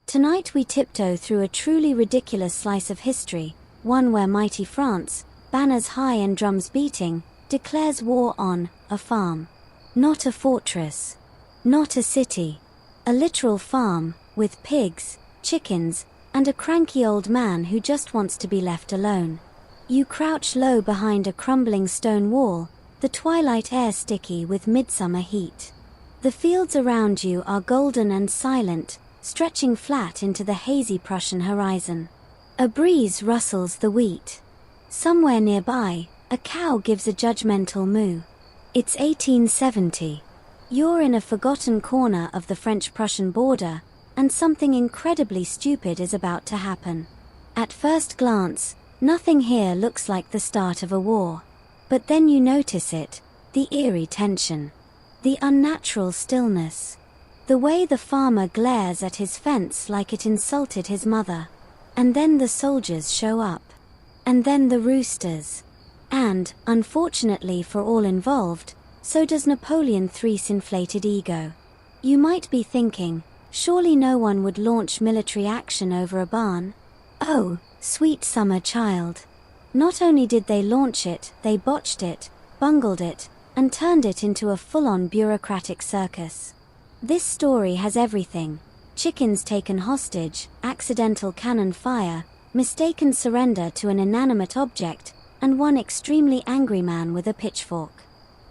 Tonight we tiptoe through a truly ridiculous slice of history, one where mighty France, banners high and drums beating, declares war on a farm. Not a fortress. Not a city. A literal farm, with pigs, chickens, and a cranky old man who just wants to be left alone. You crouch low behind a crumbling stone wall, the twilight air sticky with midsummer heat. The fields around you are golden and silent, stretching flat into the hazy Prussian horizon. A breeze rustles the wheat. Somewhere nearby, a cow gives a judgmental moo. It's 1870. You're in a forgotten corner of the French-Prussian border, and something incredibly stupid is about to happen. At first glance, nothing here looks like the start of a war. But then you notice it, the eerie tension. The unnatural stillness. The way the farmer glares at his fence like it insulted his mother. And then the soldiers show up. And then the roosters. And, unfortunately for all involved, so does Napoleon III's inflated ego. You might be thinking, surely no one would launch military action over a barn? Oh, sweet summer child. Not only did they launch it, they botched it, bungled it, and turned it into a full-on bureaucratic circus. This story has everything: chickens taken hostage, accidental cannon fire, mistaken surrender to an inanimate object, and one extremely angry man with a pitchfork.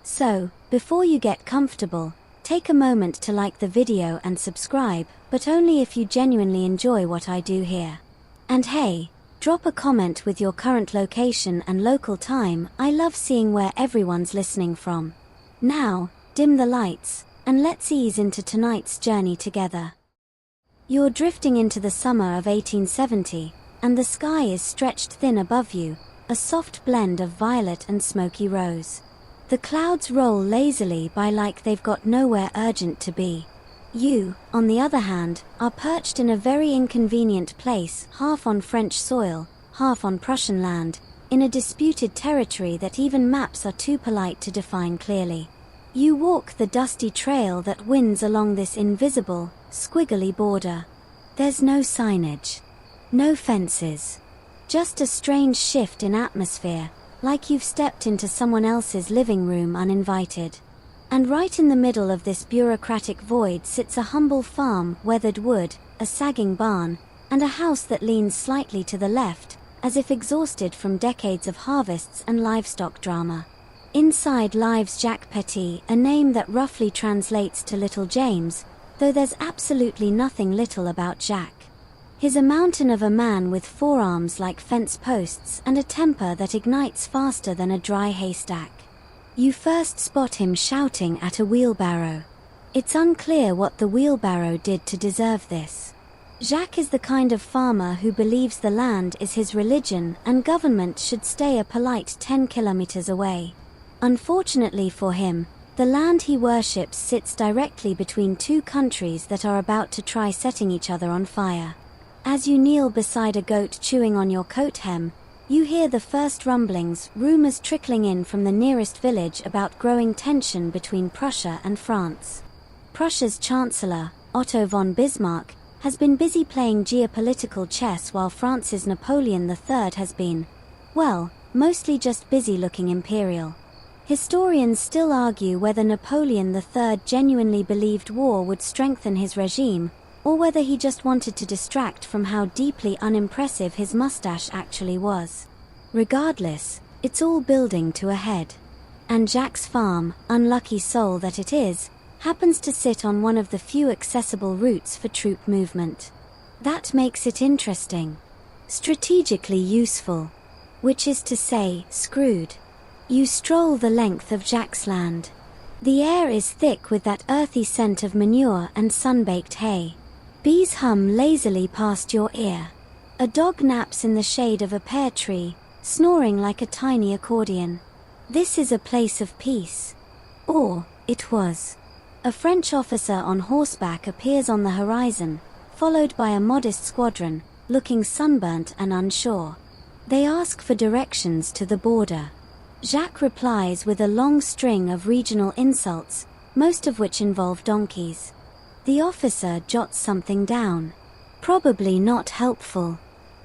So, before you get comfortable, take a moment to like the video and subscribe, but only if you genuinely enjoy what I do here. And hey, drop a comment with your current location and local time. I love seeing where everyone's listening from. Now, dim the lights, and let's ease into tonight's journey together. You're drifting into the summer of 1870, and the sky is stretched thin above you, a soft blend of violet and smoky rose. The clouds roll lazily by like they've got nowhere urgent to be. You, on the other hand, are perched in a very inconvenient place, half on French soil, half on Prussian land, in a disputed territory that even maps are too polite to define clearly. You walk the dusty trail that winds along this invisible, squiggly border. There's no signage. No fences. Just a strange shift in atmosphere, like you've stepped into someone else's living room uninvited. And right in the middle of this bureaucratic void sits a humble farm, weathered wood, a sagging barn, and a house that leans slightly to the left, as if exhausted from decades of harvests and livestock drama. Inside lives Jacques Petit, a name that roughly translates to Little James, though there's absolutely nothing little about Jacques. He's a mountain of a man with forearms like fence posts and a temper that ignites faster than a dry haystack. You first spot him shouting at a wheelbarrow. It's unclear what the wheelbarrow did to deserve this. Jacques is the kind of farmer who believes the land is his religion and government should stay a polite 10 kilometers away. Unfortunately for him, the land he worships sits directly between two countries that are about to try setting each other on fire. As you kneel beside a goat chewing on your coat hem, you hear the first rumblings, rumors trickling in from the nearest village about growing tension between Prussia and France. Prussia's Chancellor, Otto von Bismarck, has been busy playing geopolitical chess while France's Napoleon III has been, well, mostly just busy looking imperial. Historians still argue whether Napoleon III genuinely believed war would strengthen his regime, or whether he just wanted to distract from how deeply unimpressive his mustache actually was. Regardless, it's all building to a head. And Jacques' farm, unlucky soul that it is, happens to sit on one of the few accessible routes for troop movement. That makes it interesting. Strategically useful. Which is to say, screwed. You stroll the length of Jacques' land. The air is thick with that earthy scent of manure and sun-baked hay. Bees hum lazily past your ear. A dog naps in the shade of a pear tree, snoring like a tiny accordion. This is a place of peace. Or, it was. A French officer on horseback appears on the horizon, followed by a modest squadron, looking sunburnt and unsure. They ask for directions to the border. Jacques replies with a long string of regional insults, most of which involve donkeys. The officer jots something down. Probably not helpful.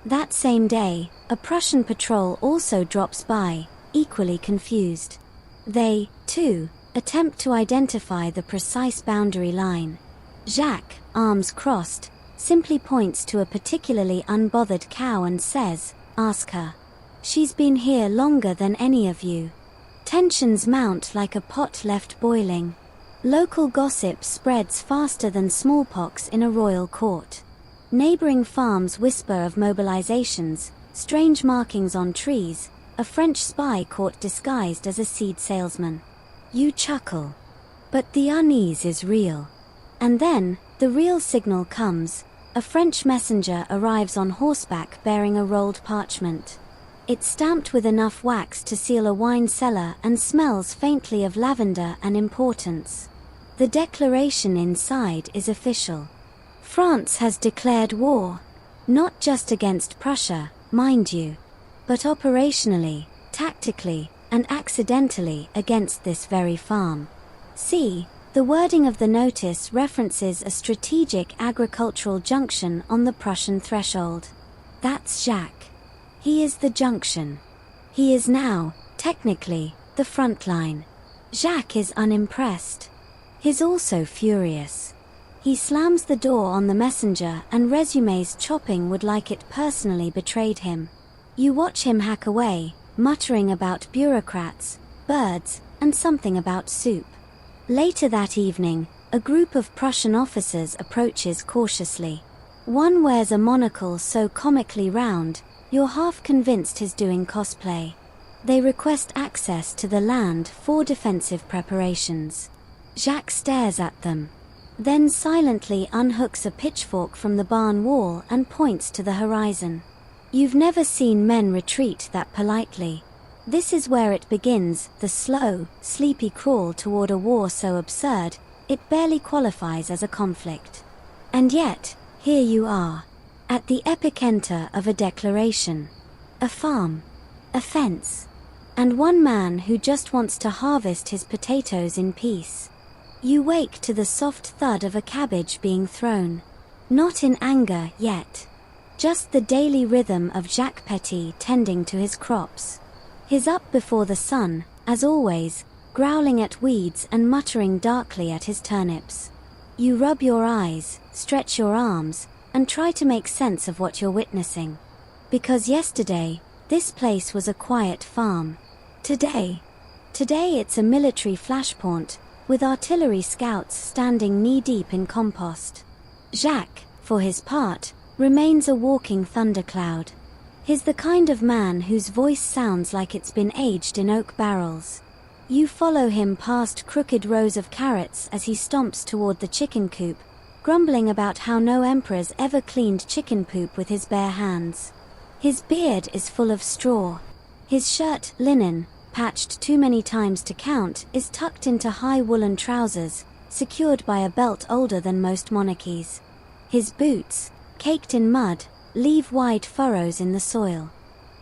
That same day, a Prussian patrol also drops by, equally confused. They, too, attempt to identify the precise boundary line. Jacques, arms crossed, simply points to a particularly unbothered cow and says, "Ask her. She's been here longer than any of you." Tensions mount like a pot left boiling. Local gossip spreads faster than smallpox in a royal court. Neighboring farms whisper of mobilizations, strange markings on trees, a French spy caught disguised as a seed salesman. You chuckle. But the unease is real. And then, the real signal comes. A French messenger arrives on horseback bearing a rolled parchment. It's stamped with enough wax to seal a wine cellar and smells faintly of lavender and importance. The declaration inside is official. France has declared war. Not just against Prussia, mind you, but operationally, tactically, and accidentally against this very farm. See, the wording of the notice references a strategic agricultural junction on the Prussian threshold. That's Jacques. He is the junction. He is now, technically, the front line. Jacques is unimpressed. He's also furious. He slams the door on the messenger and resumes chopping would like it personally betrayed him. You watch him hack away, muttering about bureaucrats, birds, and something about soup. Later that evening, a group of Prussian officers approaches cautiously. One wears a monocle so comically round, you're half convinced he's doing cosplay. They request access to the land for defensive preparations. Jacques stares at them, then silently unhooks a pitchfork from the barn wall and points to the horizon. You've never seen men retreat that politely. This is where it begins, the slow, sleepy crawl toward a war so absurd, it barely qualifies as a conflict. And yet, here you are, at the epicenter of a declaration. A farm, a fence, and one man who just wants to harvest his potatoes in peace. You wake to the soft thud of a cabbage being thrown. Not in anger yet. Just the daily rhythm of Jacques Petit tending to his crops. He's up before the sun, as always, growling at weeds and muttering darkly at his turnips. You rub your eyes, stretch your arms, and try to make sense of what you're witnessing. Because yesterday, this place was a quiet farm. Today it's a military flashpoint, with artillery scouts standing knee-deep in compost. Jacques, for his part, remains a walking thundercloud. He's the kind of man whose voice sounds like it's been aged in oak barrels. You follow him past crooked rows of carrots as he stomps toward the chicken coop, grumbling about how no emperor's ever cleaned chicken poop with his bare hands. His beard is full of straw. His shirt, linen, patched too many times to count, is tucked into high woolen trousers, secured by a belt older than most monarchies. His boots, caked in mud, leave wide furrows in the soil.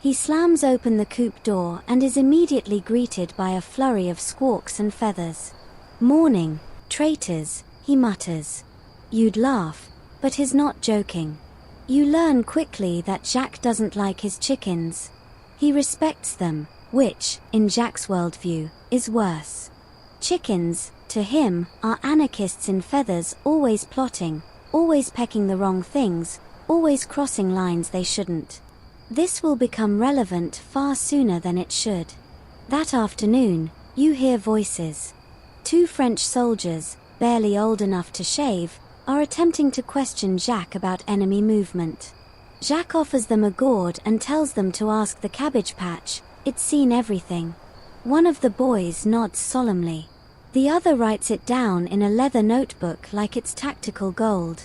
He slams open the coop door and is immediately greeted by a flurry of squawks and feathers. "Morning, traitors," he mutters. You'd laugh, but he's not joking. You learn quickly that Jacques doesn't like his chickens. He respects them, which, in Jacques' worldview, is worse. Chickens, to him, are anarchists in feathers, always plotting, always pecking the wrong things, always crossing lines they shouldn't. This will become relevant far sooner than it should. That afternoon, you hear voices. 2 French soldiers, barely old enough to shave, are attempting to question Jacques about enemy movement. Jacques offers them a gourd and tells them to ask the cabbage patch. It's seen everything. One of the boys nods solemnly. The other writes it down in a leather notebook like it's tactical gold.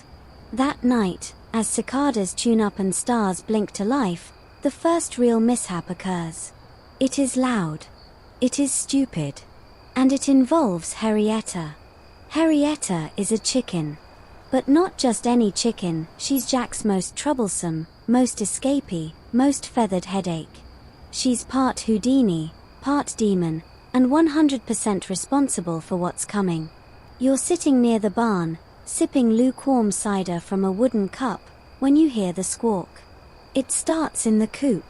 That night, as cicadas tune up and stars blink to life, the first real mishap occurs. It is loud. It is stupid. And it involves Henrietta. Henrietta is a chicken. But not just any chicken, she's Jacques' most troublesome, most escapee, most feathered headache. She's part Houdini, part demon, and 100% responsible for what's coming. You're sitting near the barn, sipping lukewarm cider from a wooden cup, when you hear the squawk. It starts in the coop,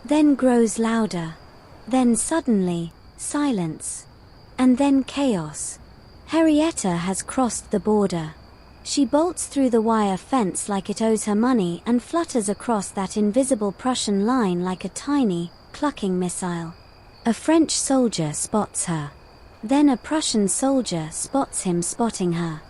then grows louder, then suddenly, silence, and then chaos. Henrietta has crossed the border. She bolts through the wire fence like it owes her money and flutters across that invisible Prussian line like a tiny, clucking missile. A French soldier spots her. Then a Prussian soldier spots him spotting her.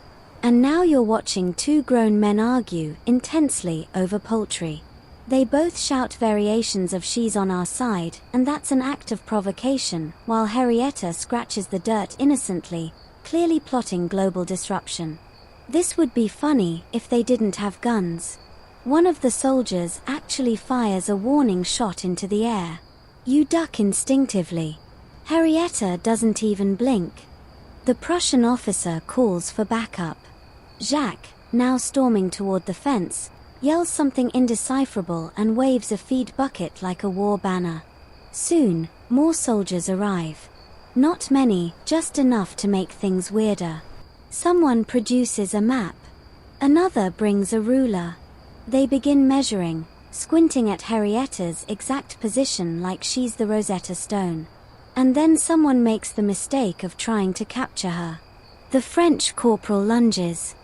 And now you're watching two grown men argue intensely over poultry. They both shout variations of "she's on our side," and that's an act of provocation, while Henrietta scratches the dirt innocently, clearly plotting global disruption. This would be funny if they didn't have guns. One of the soldiers actually fires a warning shot into the air. You duck instinctively. Henrietta doesn't even blink. The Prussian officer calls for backup. Jacques, now storming toward the fence, yells something indecipherable and waves a feed bucket like a war banner. Soon, more soldiers arrive. Not many, just enough to make things weirder. Someone produces a map. Another brings a ruler. They begin measuring, squinting at Henrietta's exact position like she's the Rosetta Stone. And then someone makes the mistake of trying to capture her. The French corporal lunges.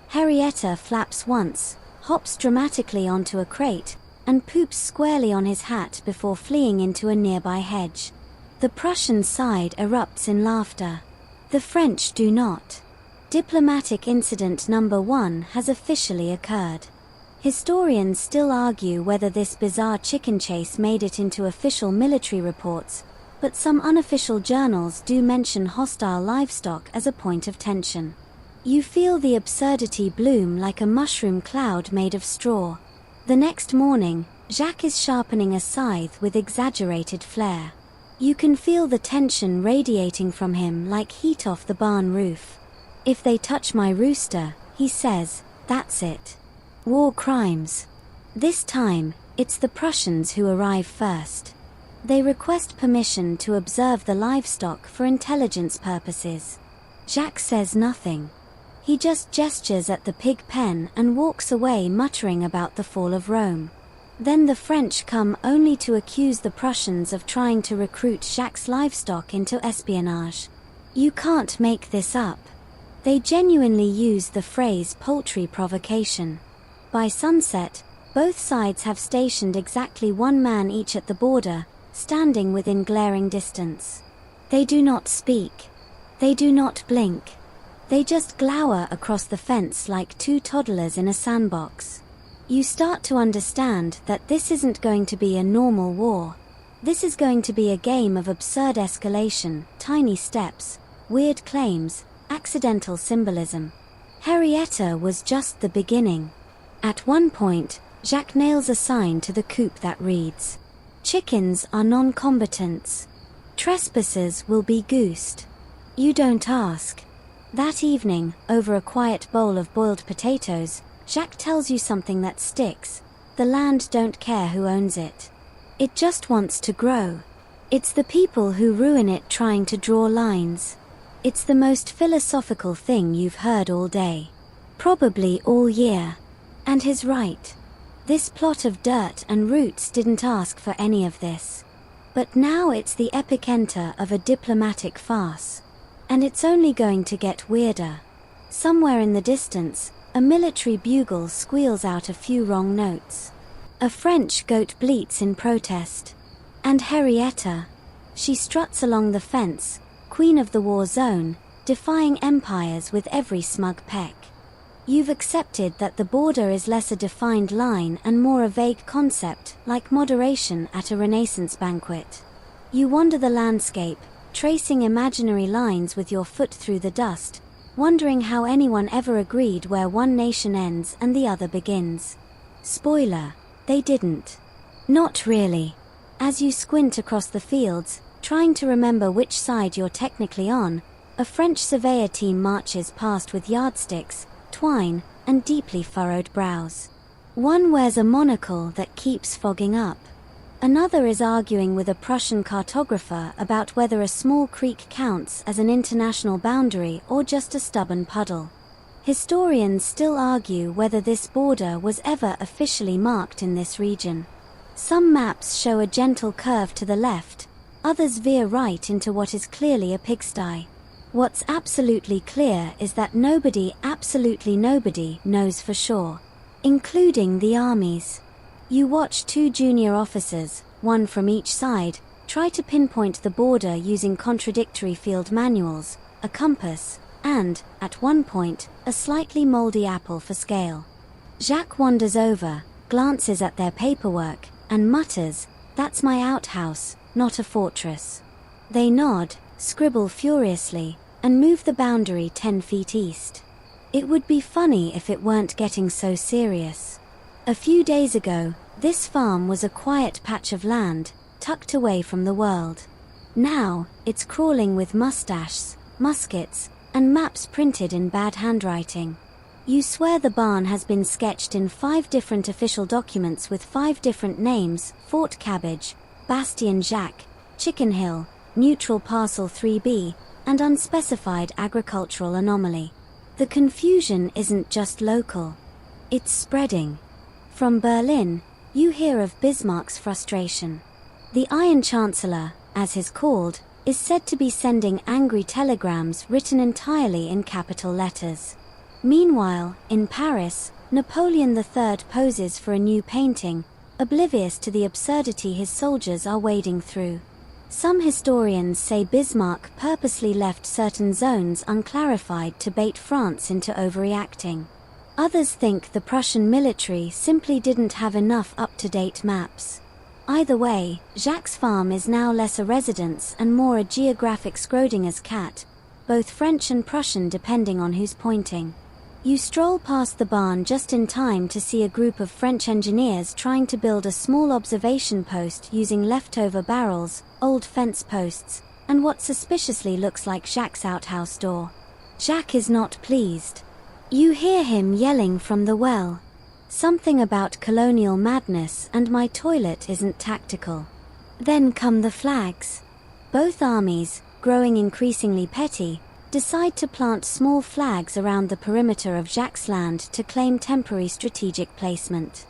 Henrietta flaps once, hops dramatically onto a crate, and poops squarely on his hat before fleeing into a nearby hedge. The Prussian side erupts in laughter. The French do not. Diplomatic incident number 1 has officially occurred. Historians still argue whether this bizarre chicken chase made it into official military reports, but some unofficial journals do mention hostile livestock as a point of tension. You feel the absurdity bloom like a mushroom cloud made of straw. The next morning, Jacques is sharpening a scythe with exaggerated flair. You can feel the tension radiating from him like heat off the barn roof. "If they touch my rooster," he says, "that's it. War crimes." This time, it's the Prussians who arrive first. They request permission to observe the livestock for intelligence purposes. Jacques says nothing. He just gestures at the pig pen and walks away muttering about the fall of Rome. Then the French come only to accuse the Prussians of trying to recruit Jacques' livestock into espionage. You can't make this up. They genuinely use the phrase poultry provocation. By sunset, both sides have stationed exactly one man each at the border, standing within glaring distance. They do not speak. They do not blink. They just glower across the fence like two toddlers in a sandbox. You start to understand that this isn't going to be a normal war. This is going to be a game of absurd escalation, tiny steps, weird claims, accidental symbolism. Henrietta was just the beginning. At one point, Jacques nails a sign to the coop that reads, "Chickens are non-combatants. Trespassers will be goosed." You don't ask. That evening, over a quiet bowl of boiled potatoes, Jacques tells you something that sticks. The land don't care who owns it. It just wants to grow. It's the people who ruin it trying to draw lines. It's the most philosophical thing you've heard all day. Probably all year. And he's right. This plot of dirt and roots didn't ask for any of this. But now it's the epicenter of a diplomatic farce. And it's only going to get weirder. Somewhere in the distance, a military bugle squeals out a few wrong notes. A French goat bleats in protest. And Henrietta. She struts along the fence, queen of the war zone, defying empires with every smug peck. You've accepted that the border is less a defined line and more a vague concept, like moderation at a Renaissance banquet. You wander the landscape, tracing imaginary lines with your foot through the dust, wondering how anyone ever agreed where one nation ends and the other begins. Spoiler, they didn't. Not really. As you squint across the fields, trying to remember which side you're technically on, a French surveyor team marches past with yardsticks, twine, and deeply furrowed brows. One wears a monocle that keeps fogging up. Another is arguing with a Prussian cartographer about whether a small creek counts as an international boundary or just a stubborn puddle. Historians still argue whether this border was ever officially marked in this region. Some maps show a gentle curve to the left, others veer right into what is clearly a pigsty. What's absolutely clear is that nobody, absolutely nobody, knows for sure, including the armies. You watch two junior officers, one from each side, try to pinpoint the border using contradictory field manuals, a compass, and, at one point, a slightly moldy apple for scale. Jacques wanders over, glances at their paperwork, and mutters, "That's my outhouse, not a fortress." They nod, scribble furiously, and move the boundary 10 feet east. It would be funny if it weren't getting so serious. A few days ago, this farm was a quiet patch of land, tucked away from the world. Now, it's crawling with mustaches, muskets, and maps printed in bad handwriting. You swear the barn has been sketched in 5 different official documents with 5 different names: Fort Cabbage, Bastion Jacques, Chicken Hill, Neutral Parcel 3B, and Unspecified Agricultural Anomaly. The confusion isn't just local. It's spreading. From Berlin, you hear of Bismarck's frustration. The Iron Chancellor, as he's called, is said to be sending angry telegrams written entirely in capital letters. Meanwhile, in Paris, Napoleon III poses for a new painting, oblivious to the absurdity his soldiers are wading through. Some historians say Bismarck purposely left certain zones unclarified to bait France into overreacting. Others think the Prussian military simply didn't have enough up-to-date maps. Either way, Jacques' farm is now less a residence and more a geographic Schrödinger's cat, both French and Prussian depending on who's pointing. You stroll past the barn just in time to see a group of French engineers trying to build a small observation post using leftover barrels, old fence posts, and what suspiciously looks like Jacques' outhouse door. Jacques is not pleased. You hear him yelling from the well. Something about colonial madness and my toilet isn't tactical. Then come the flags. Both armies, growing increasingly petty, decide to plant small flags around the perimeter of Jacques' land to claim temporary strategic placement.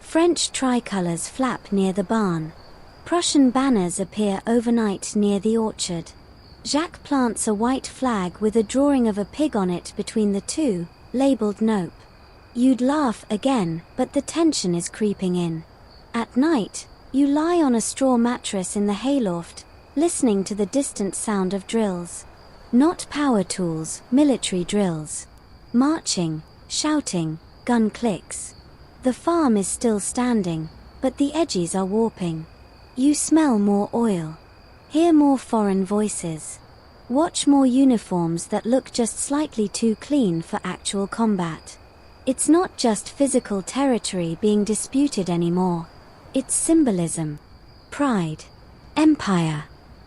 French tricolors flap near the barn. Prussian banners appear overnight near the orchard. Jacques plants a white flag with a drawing of a pig on it between the two, labeled Nope. You'd laugh again, but the tension is creeping in. At night, you lie on a straw mattress in the hayloft, listening to the distant sound of drills. Not power tools, military drills. Marching, shouting, gun clicks. The farm is still standing, but the edges are warping. You smell more oil. Hear more foreign voices. Watch more uniforms that look just slightly too clean for actual combat. It's not just physical territory being disputed anymore. It's symbolism, pride, empire.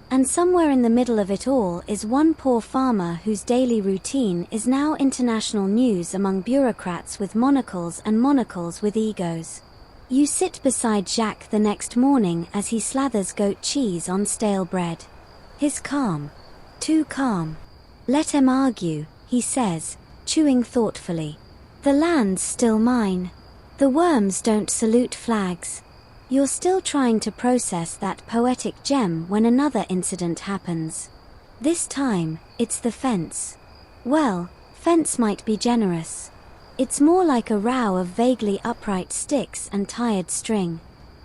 And somewhere in the middle of it all is one poor farmer whose daily routine is now international news among bureaucrats with monocles and monocles with egos. You sit beside Jacques the next morning as he slathers goat cheese on stale bread. He's calm. Too calm. Let him argue, he says, chewing thoughtfully. The land's still mine. The worms don't salute flags. You're still trying to process that poetic gem when another incident happens. This time, it's the fence. Well, fence might be generous. It's more like a row of vaguely upright sticks and tired string.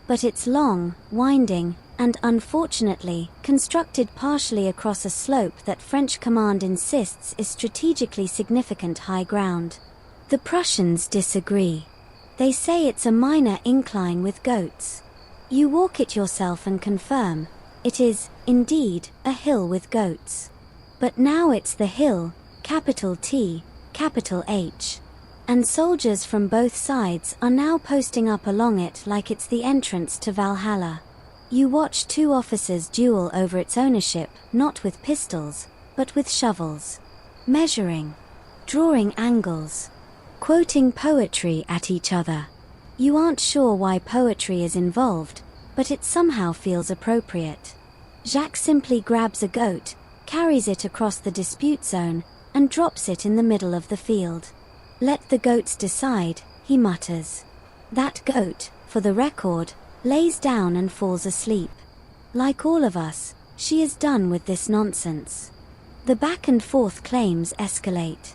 But it's long, winding, and unfortunately, constructed partially across a slope that French command insists is strategically significant high ground. The Prussians disagree. They say it's a minor incline with goats. You walk it yourself and confirm. It is, indeed, a hill with goats. But now it's the hill, capital T, capital H. And soldiers from both sides are now posting up along it like it's the entrance to Valhalla. You watch two officers duel over its ownership, not with pistols, but with shovels. Measuring. Drawing angles. Quoting poetry at each other. You aren't sure why poetry is involved, but it somehow feels appropriate. Jacques simply grabs a goat, carries it across the dispute zone, and drops it in the middle of the field. "Let the goats decide," he mutters. That goat, for the record, lays down and falls asleep. Like all of us, she is done with this nonsense. The back and forth claims escalate.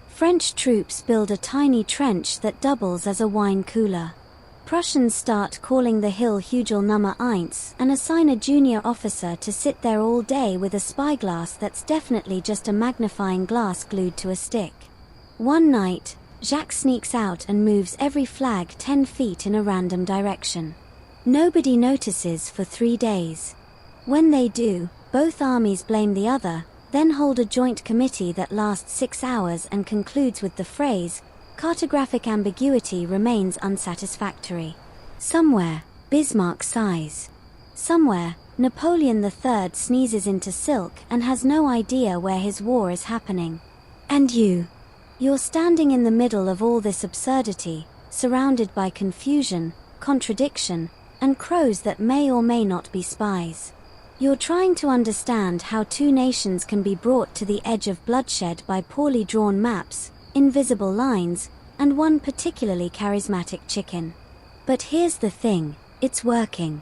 French troops build a tiny trench that doubles as a wine cooler. Prussians start calling the hill Hugel Nummer 1 and assign a junior officer to sit there all day with a spyglass that's definitely just a magnifying glass glued to a stick. One night, Jacques sneaks out and moves every flag 10 feet in a random direction. Nobody notices for 3 days. When they do, both armies blame the other, then hold a joint committee that lasts 6 hours and concludes with the phrase, "Cartographic ambiguity remains unsatisfactory." Somewhere, Bismarck sighs. Somewhere, Napoleon III sneezes into silk and has no idea where his war is happening. And you're standing in the middle of all this absurdity, surrounded by confusion, contradiction, and crows that may or may not be spies. You're trying to understand how two nations can be brought to the edge of bloodshed by poorly drawn maps, invisible lines, and one particularly charismatic chicken. But here's the thing, it's working.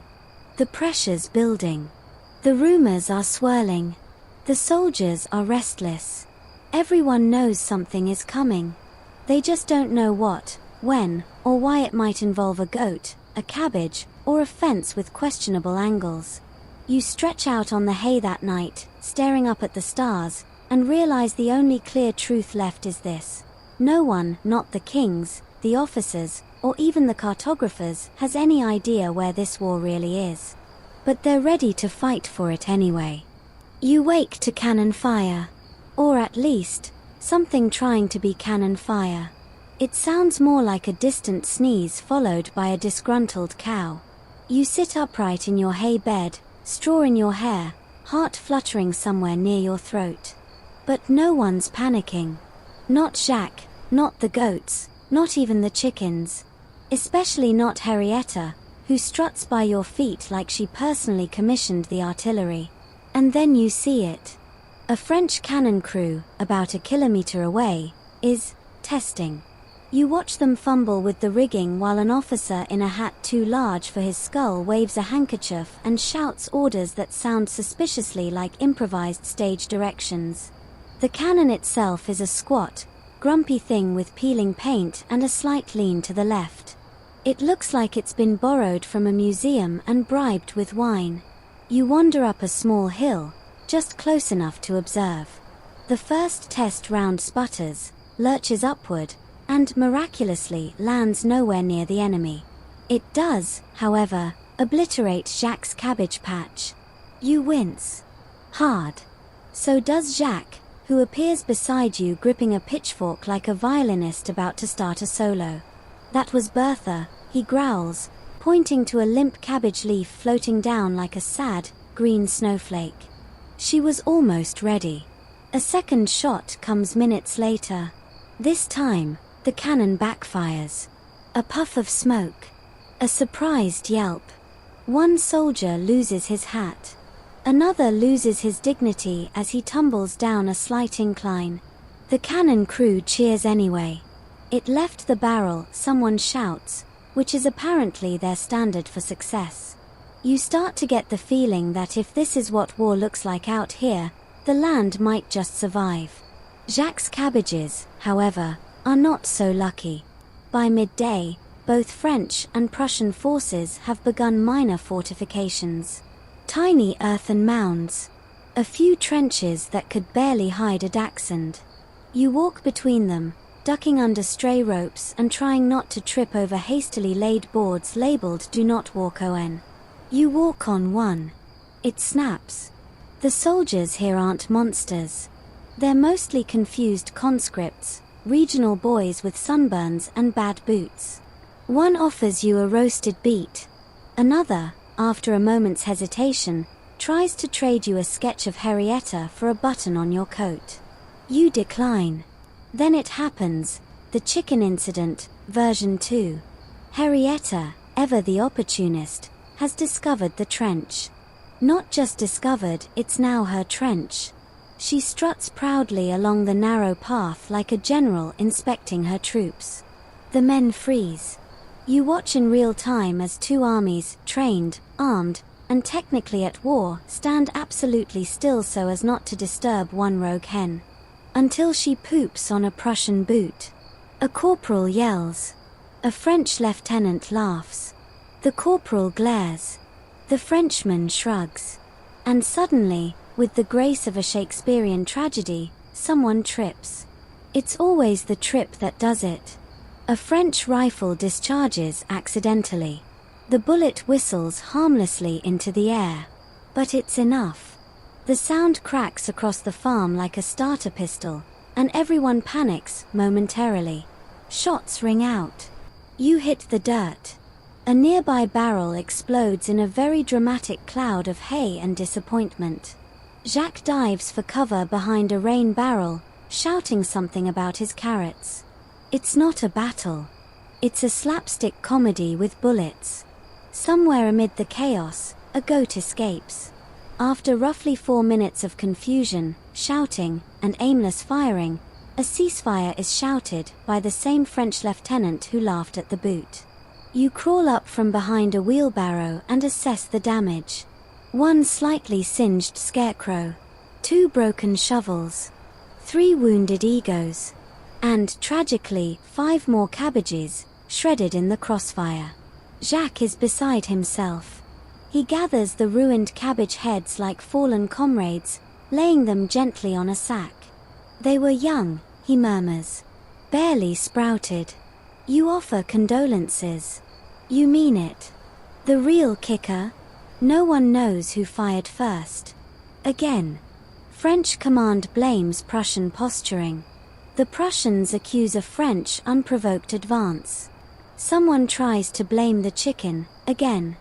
The pressure's building. The rumors are swirling. The soldiers are restless. Everyone knows something is coming. They just don't know what, when, or why. It might involve a goat, a cabbage, or a fence with questionable angles. You stretch out on the hay that night, staring up at the stars, and realize the only clear truth left is this. No one, not the kings, the officers, or even the cartographers, has any idea where this war really is. But they're ready to fight for it anyway. You wake to cannon fire. Or at least, something trying to be cannon fire. It sounds more like a distant sneeze followed by a disgruntled cow. You sit upright in your hay bed, straw in your hair, heart fluttering somewhere near your throat. But no one's panicking. Not Jacques, not the goats, not even the chickens. Especially not Henrietta, who struts by your feet like she personally commissioned the artillery. And then you see it. A French cannon crew, about a kilometer away, is testing. You watch them fumble with the rigging while an officer in a hat too large for his skull waves a handkerchief and shouts orders that sound suspiciously like improvised stage directions. The cannon itself is a squat, grumpy thing with peeling paint and a slight lean to the left. It looks like it's been borrowed from a museum and bribed with wine. You wander up a small hill, just close enough to observe. The first test round sputters, lurches upward, and miraculously lands nowhere near the enemy. It does, however, obliterate Jacques' cabbage patch. You wince. Hard. So does Jacques, who appears beside you gripping a pitchfork like a violinist about to start a solo. "That was Bertha," he growls, pointing to a limp cabbage leaf floating down like a sad, green snowflake. She was almost ready. A second shot comes minutes later. This time, the cannon backfires. A puff of smoke. A surprised yelp. One soldier loses his hat. Another loses his dignity as he tumbles down a slight incline. The cannon crew cheers anyway. "It left the barrel," someone shouts, which is apparently their standard for success. You start to get the feeling that if this is what war looks like out here, the land might just survive. Jacques' cabbages, however, are not so lucky. By midday, both French and Prussian forces have begun minor fortifications. Tiny earthen mounds. A few trenches that could barely hide a dachshund. You walk between them, ducking under stray ropes and trying not to trip over hastily laid boards labeled "Do not walk on." You walk on one. It snaps. The soldiers here aren't monsters. They're mostly confused conscripts, regional boys with sunburns and bad boots. One offers you a roasted beet. Another, after a moment's hesitation, tries to trade you a sketch of Henrietta for a button on your coat. You decline. Then it happens, the chicken incident, version 2. Henrietta, ever the opportunist, has discovered the trench. Not just discovered, it's now her trench. She struts proudly along the narrow path like a general inspecting her troops. The men freeze. You watch in real time as two armies, trained, armed, and technically at war, stand absolutely still so as not to disturb one rogue hen. Until she poops on a Prussian boot. A corporal yells. A French lieutenant laughs. The corporal glares. The Frenchman shrugs. And suddenly, with the grace of a Shakespearean tragedy, someone trips. It's always the trip that does it. A French rifle discharges accidentally. The bullet whistles harmlessly into the air. But it's enough. The sound cracks across the farm like a starter pistol, and everyone panics momentarily. Shots ring out. You hit the dirt. A nearby barrel explodes in a very dramatic cloud of hay and disappointment. Jacques dives for cover behind a rain barrel, shouting something about his carrots. It's not a battle. It's a slapstick comedy with bullets. Somewhere amid the chaos, a goat escapes. After roughly 4 minutes of confusion, shouting, and aimless firing, a ceasefire is shouted by the same French lieutenant who laughed at the boot. You crawl up from behind a wheelbarrow and assess the damage. 1 slightly singed scarecrow, 2 broken shovels, 3 wounded egos, and, tragically, 5 more cabbages, shredded in the crossfire. Jacques is beside himself. He gathers the ruined cabbage heads like fallen comrades, laying them gently on a sack. They were young, he murmurs. Barely sprouted. You offer condolences. You mean it. The real kicker? No one knows who fired first. Again. French command blames Prussian posturing. The Prussians accuse a French unprovoked advance. Someone tries to blame the chicken, again.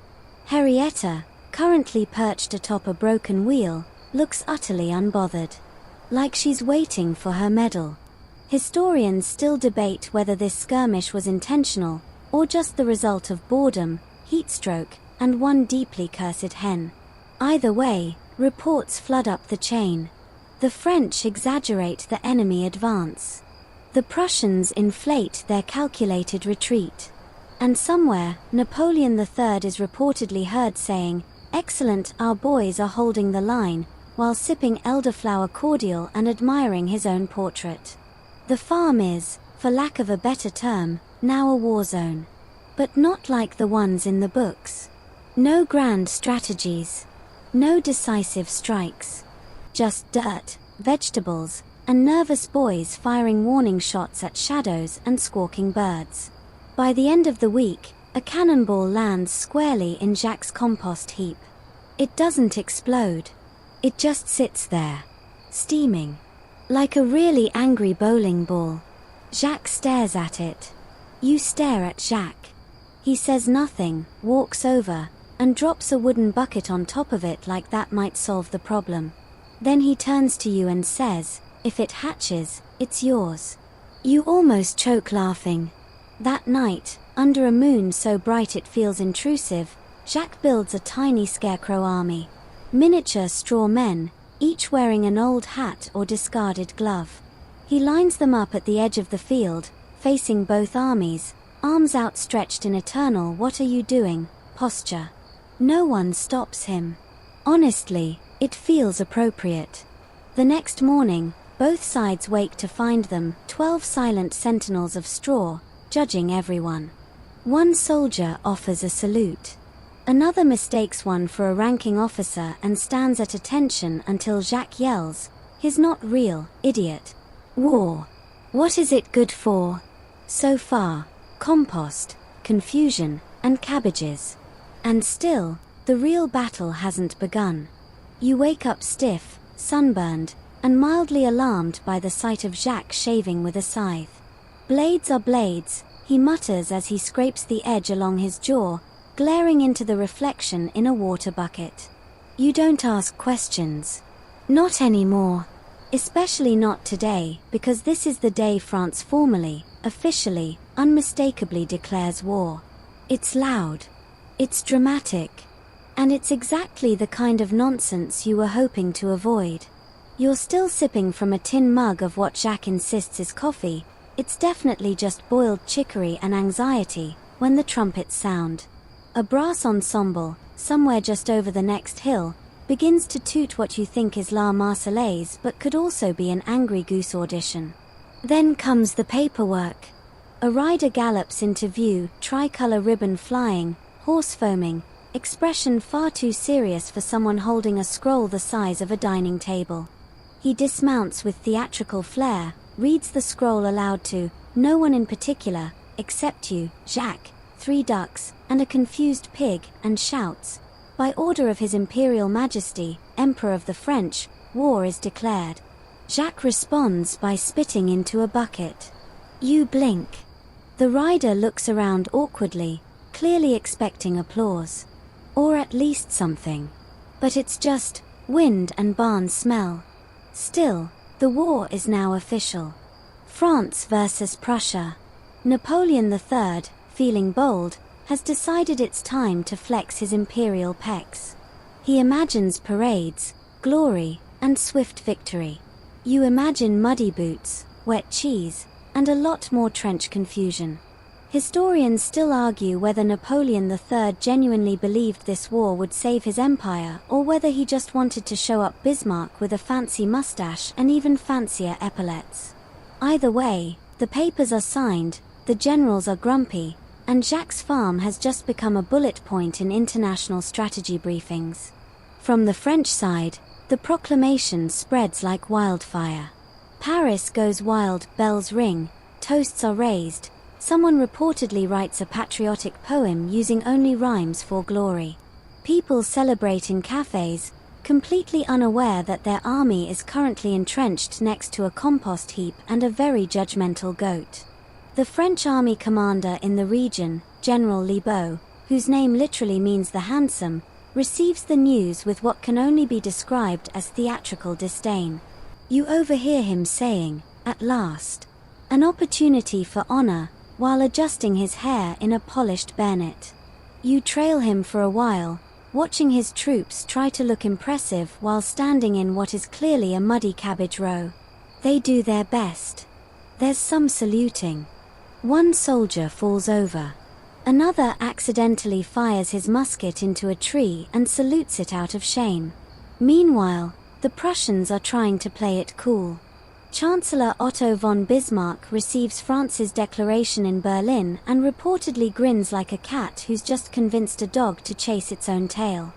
Henrietta, currently perched atop a broken wheel, looks utterly unbothered. Like she's waiting for her medal. Historians still debate whether this skirmish was intentional, or just the result of boredom, heatstroke, and one deeply cursed hen. Either way, reports flood up the chain. The French exaggerate the enemy advance. The Prussians inflate their calculated retreat. And somewhere, Napoleon III is reportedly heard saying, "Excellent, our boys are holding the line," while sipping elderflower cordial and admiring his own portrait. The farm is, for lack of a better term, now a war zone. But not like the ones in the books. No grand strategies. No decisive strikes. Just dirt, vegetables, and nervous boys firing warning shots at shadows and squawking birds. By the end of the week, a cannonball lands squarely in Jacques' compost heap. It doesn't explode. It just sits there, steaming. Like a really angry bowling ball. Jacques stares at it. You stare at Jacques. He says nothing, walks over, and drops a wooden bucket on top of it like that might solve the problem. Then he turns to you and says, "If it hatches, it's yours." You almost choke laughing. That night, under a moon so bright it feels intrusive, Jacques builds a tiny scarecrow army. Miniature straw men, each wearing an old hat or discarded glove. He lines them up at the edge of the field, facing both armies, arms outstretched in eternal "what are you doing" posture. No one stops him. Honestly, it feels appropriate. The next morning, both sides wake to find them, 12 silent sentinels of straw, judging everyone. One soldier offers a salute. Another mistakes one for a ranking officer and stands at attention until Jacques yells, "He's not real, idiot. War. What is it good for?" So far, compost, confusion, and cabbages. And still, the real battle hasn't begun. You wake up stiff, sunburned, and mildly alarmed by the sight of Jacques shaving with a scythe. "Blades are blades," he mutters as he scrapes the edge along his jaw, glaring into the reflection in a water bucket. You don't ask questions. Not anymore. Especially not today, because this is the day France formally, officially, unmistakably declares war. It's loud. It's dramatic. And it's exactly the kind of nonsense you were hoping to avoid. You're still sipping from a tin mug of what Jacques insists is coffee. It's definitely just boiled chicory and anxiety, when the trumpets sound. A brass ensemble, somewhere just over the next hill, begins to toot what you think is La Marseillaise but could also be an Angry Goose audition. Then comes the paperwork. A rider gallops into view, tricolour ribbon flying, horse foaming, expression far too serious for someone holding a scroll the size of a dining table. He dismounts with theatrical flair, reads the scroll aloud to no one in particular, except you, Jacques, 3 ducks, and a confused pig, and shouts, "By order of His Imperial Majesty, Emperor of the French, war is declared." Jacques responds by spitting into a bucket. You blink. The rider looks around awkwardly, clearly expecting applause. Or at least something. But it's just wind and barn smell. Still, the war is now official. France versus Prussia. Napoleon III, feeling bold, has decided it's time to flex his imperial pecs. He imagines parades, glory, and swift victory. You imagine muddy boots, wet cheese, and a lot more trench confusion. Historians still argue whether Napoleon III genuinely believed this war would save his empire or whether he just wanted to show up Bismarck with a fancy mustache and even fancier epaulets. Either way, the papers are signed, the generals are grumpy, and Jacques' farm has just become a bullet point in international strategy briefings. From the French side, the proclamation spreads like wildfire. Paris goes wild, bells ring, toasts are raised. Someone reportedly writes a patriotic poem using only rhymes for glory. People celebrate in cafes, completely unaware that their army is currently entrenched next to a compost heap and a very judgmental goat. The French army commander in the region, General Lebeau, whose name literally means the handsome, receives the news with what can only be described as theatrical disdain. You overhear him saying, "At last. An opportunity for honor," while adjusting his hair in a polished bayonet. You trail him for a while, watching his troops try to look impressive while standing in what is clearly a muddy cabbage row. They do their best. There's some saluting. One soldier falls over. Another accidentally fires his musket into a tree and salutes it out of shame. Meanwhile, the Prussians are trying to play it cool. Chancellor Otto von Bismarck receives France's declaration in Berlin and reportedly grins like a cat who's just convinced a dog to chase its own tail.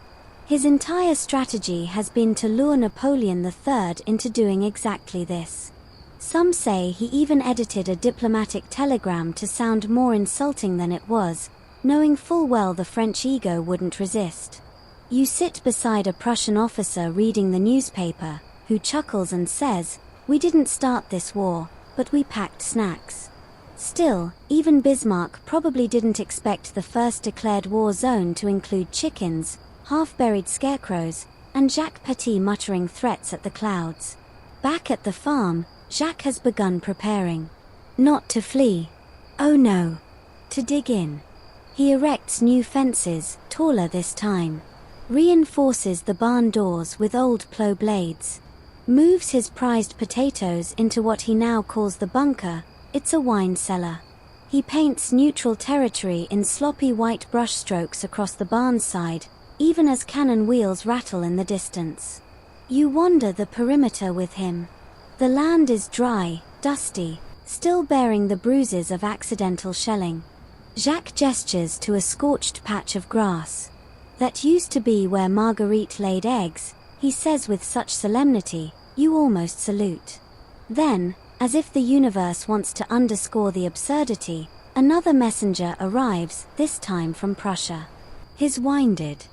His entire strategy has been to lure Napoleon III into doing exactly this. Some say he even edited a diplomatic telegram to sound more insulting than it was, knowing full well the French ego wouldn't resist. You sit beside a Prussian officer reading the newspaper, who chuckles and says, "We didn't start this war, but we packed snacks." Still, even Bismarck probably didn't expect the first declared war zone to include chickens, half-buried scarecrows, and Jacques Petit muttering threats at the clouds. Back at the farm, Jacques has begun preparing. Not to flee. Oh no. To dig in. He erects new fences, taller this time. Reinforces the barn doors with old plough blades. Moves his prized potatoes into what he now calls the bunker. It's a wine cellar. He paints neutral territory in sloppy white brushstrokes across the barn side, even as cannon wheels rattle in the distance. You wander the perimeter with him. The land is dry, dusty, still bearing the bruises of accidental shelling. Jacques gestures to a scorched patch of grass. "That used to be where Marguerite laid eggs," he says with such solemnity, you almost salute. Then, as if the universe wants to underscore the absurdity, another messenger arrives, this time from Prussia. He's winded.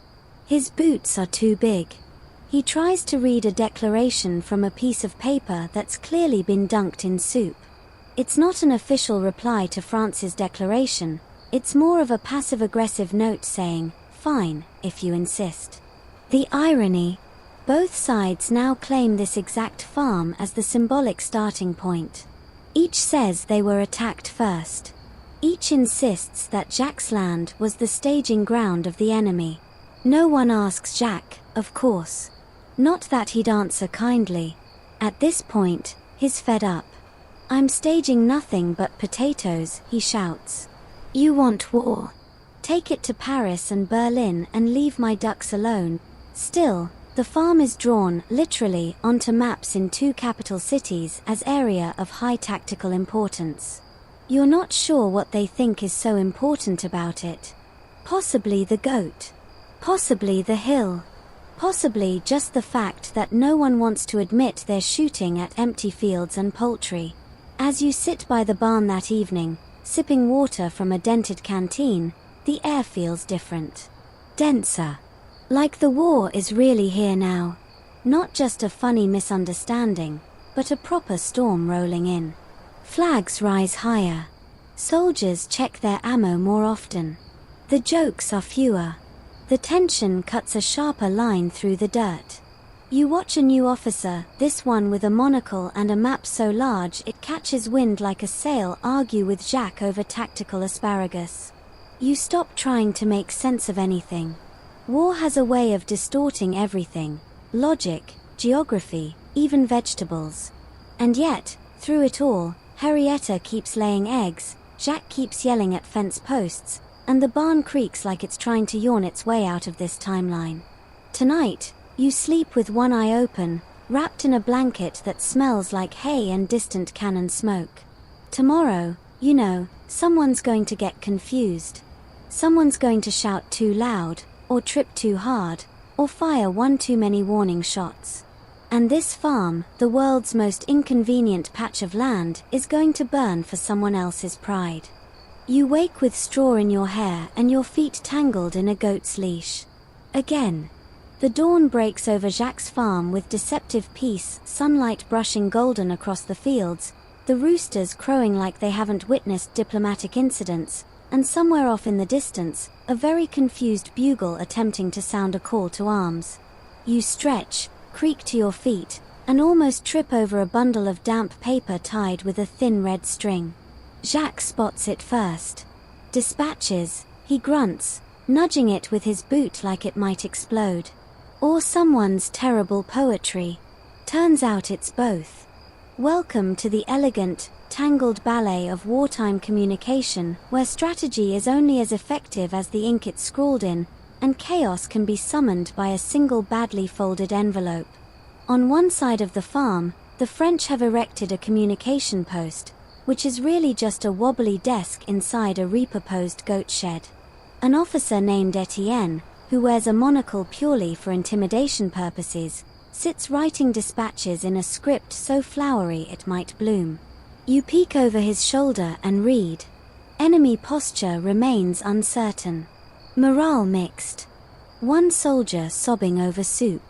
His boots are too big. He tries to read a declaration from a piece of paper that's clearly been dunked in soup. It's not an official reply to France's declaration, it's more of a passive-aggressive note saying, "Fine, if you insist." The irony. Both sides now claim this exact farm as the symbolic starting point. Each says they were attacked first. Each insists that Jacques' land was the staging ground of the enemy. No one asks Jacques, of course. Not that he'd answer kindly. At this point, he's fed up. "I'm staging nothing but potatoes," he shouts. "You want war? Take it to Paris and Berlin and leave my ducks alone." Still, the farm is drawn, literally, onto maps in 2 capital cities as area of high tactical importance. You're not sure what they think is so important about it. Possibly the goat. Possibly the hill. Possibly just the fact that no one wants to admit they're shooting at empty fields and poultry. As you sit by the barn that evening, sipping water from a dented canteen, the air feels different. Denser. Like the war is really here now. Not just a funny misunderstanding, but a proper storm rolling in. Flags rise higher. Soldiers check their ammo more often. The jokes are fewer. The tension cuts a sharper line through the dirt. You watch a new officer, this one with a monocle and a map so large it catches wind like a sail, argue with Jacques over tactical asparagus. You stop trying to make sense of anything. War has a way of distorting everything: logic, geography, even vegetables. And yet, through it all, Henrietta keeps laying eggs, Jacques keeps yelling at fence posts, and the barn creaks like it's trying to yawn its way out of this timeline. Tonight, you sleep with one eye open, wrapped in a blanket that smells like hay and distant cannon smoke. Tomorrow, you know, someone's going to get confused. Someone's going to shout too loud, or trip too hard, or fire one too many warning shots. And this farm, the world's most inconvenient patch of land, is going to burn for someone else's pride. You wake with straw in your hair and your feet tangled in a goat's leash. Again. The dawn breaks over Jacques' farm with deceptive peace, sunlight brushing golden across the fields, the roosters crowing like they haven't witnessed diplomatic incidents, and somewhere off in the distance, a very confused bugle attempting to sound a call to arms. You stretch, creak to your feet, and almost trip over a bundle of damp paper tied with a thin red string. Jacques spots it first. "Dispatches," he grunts, nudging it with his boot like it might explode. Or someone's terrible poetry. Turns out it's both. Welcome to the elegant, tangled ballet of wartime communication, where strategy is only as effective as the ink it's scrawled in, and chaos can be summoned by a single badly folded envelope. On one side of the farm, the French have erected a communication post, which is really just a wobbly desk inside a repurposed goat shed. An officer named Etienne, who wears a monocle purely for intimidation purposes, sits writing dispatches in a script so flowery it might bloom. You peek over his shoulder and read. Enemy posture remains uncertain. Morale mixed. One soldier sobbing over soup.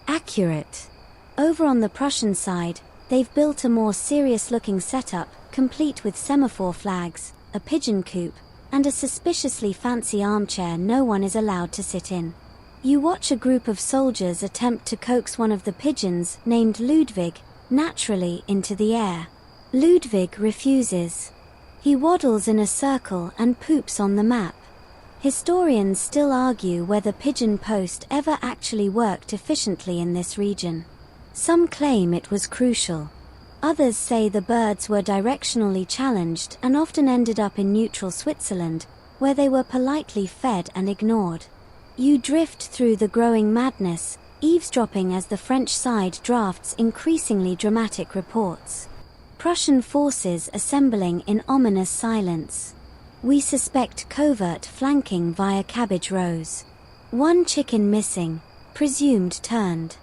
Accurate. Over on the Prussian side, they've built a more serious-looking setup, complete with semaphore flags, a pigeon coop, and a suspiciously fancy armchair no one is allowed to sit in. You watch a group of soldiers attempt to coax one of the pigeons, named Ludwig, naturally into the air. Ludwig refuses. He waddles in a circle and poops on the map. Historians still argue whether pigeon post ever actually worked efficiently in this region. Some claim it was crucial. Others say the birds were directionally challenged and often ended up in neutral Switzerland, where they were politely fed and ignored. You drift through the growing madness, eavesdropping as the French side drafts increasingly dramatic reports. Prussian forces assembling in ominous silence. We suspect covert flanking via cabbage rows. One chicken missing, presumed turned.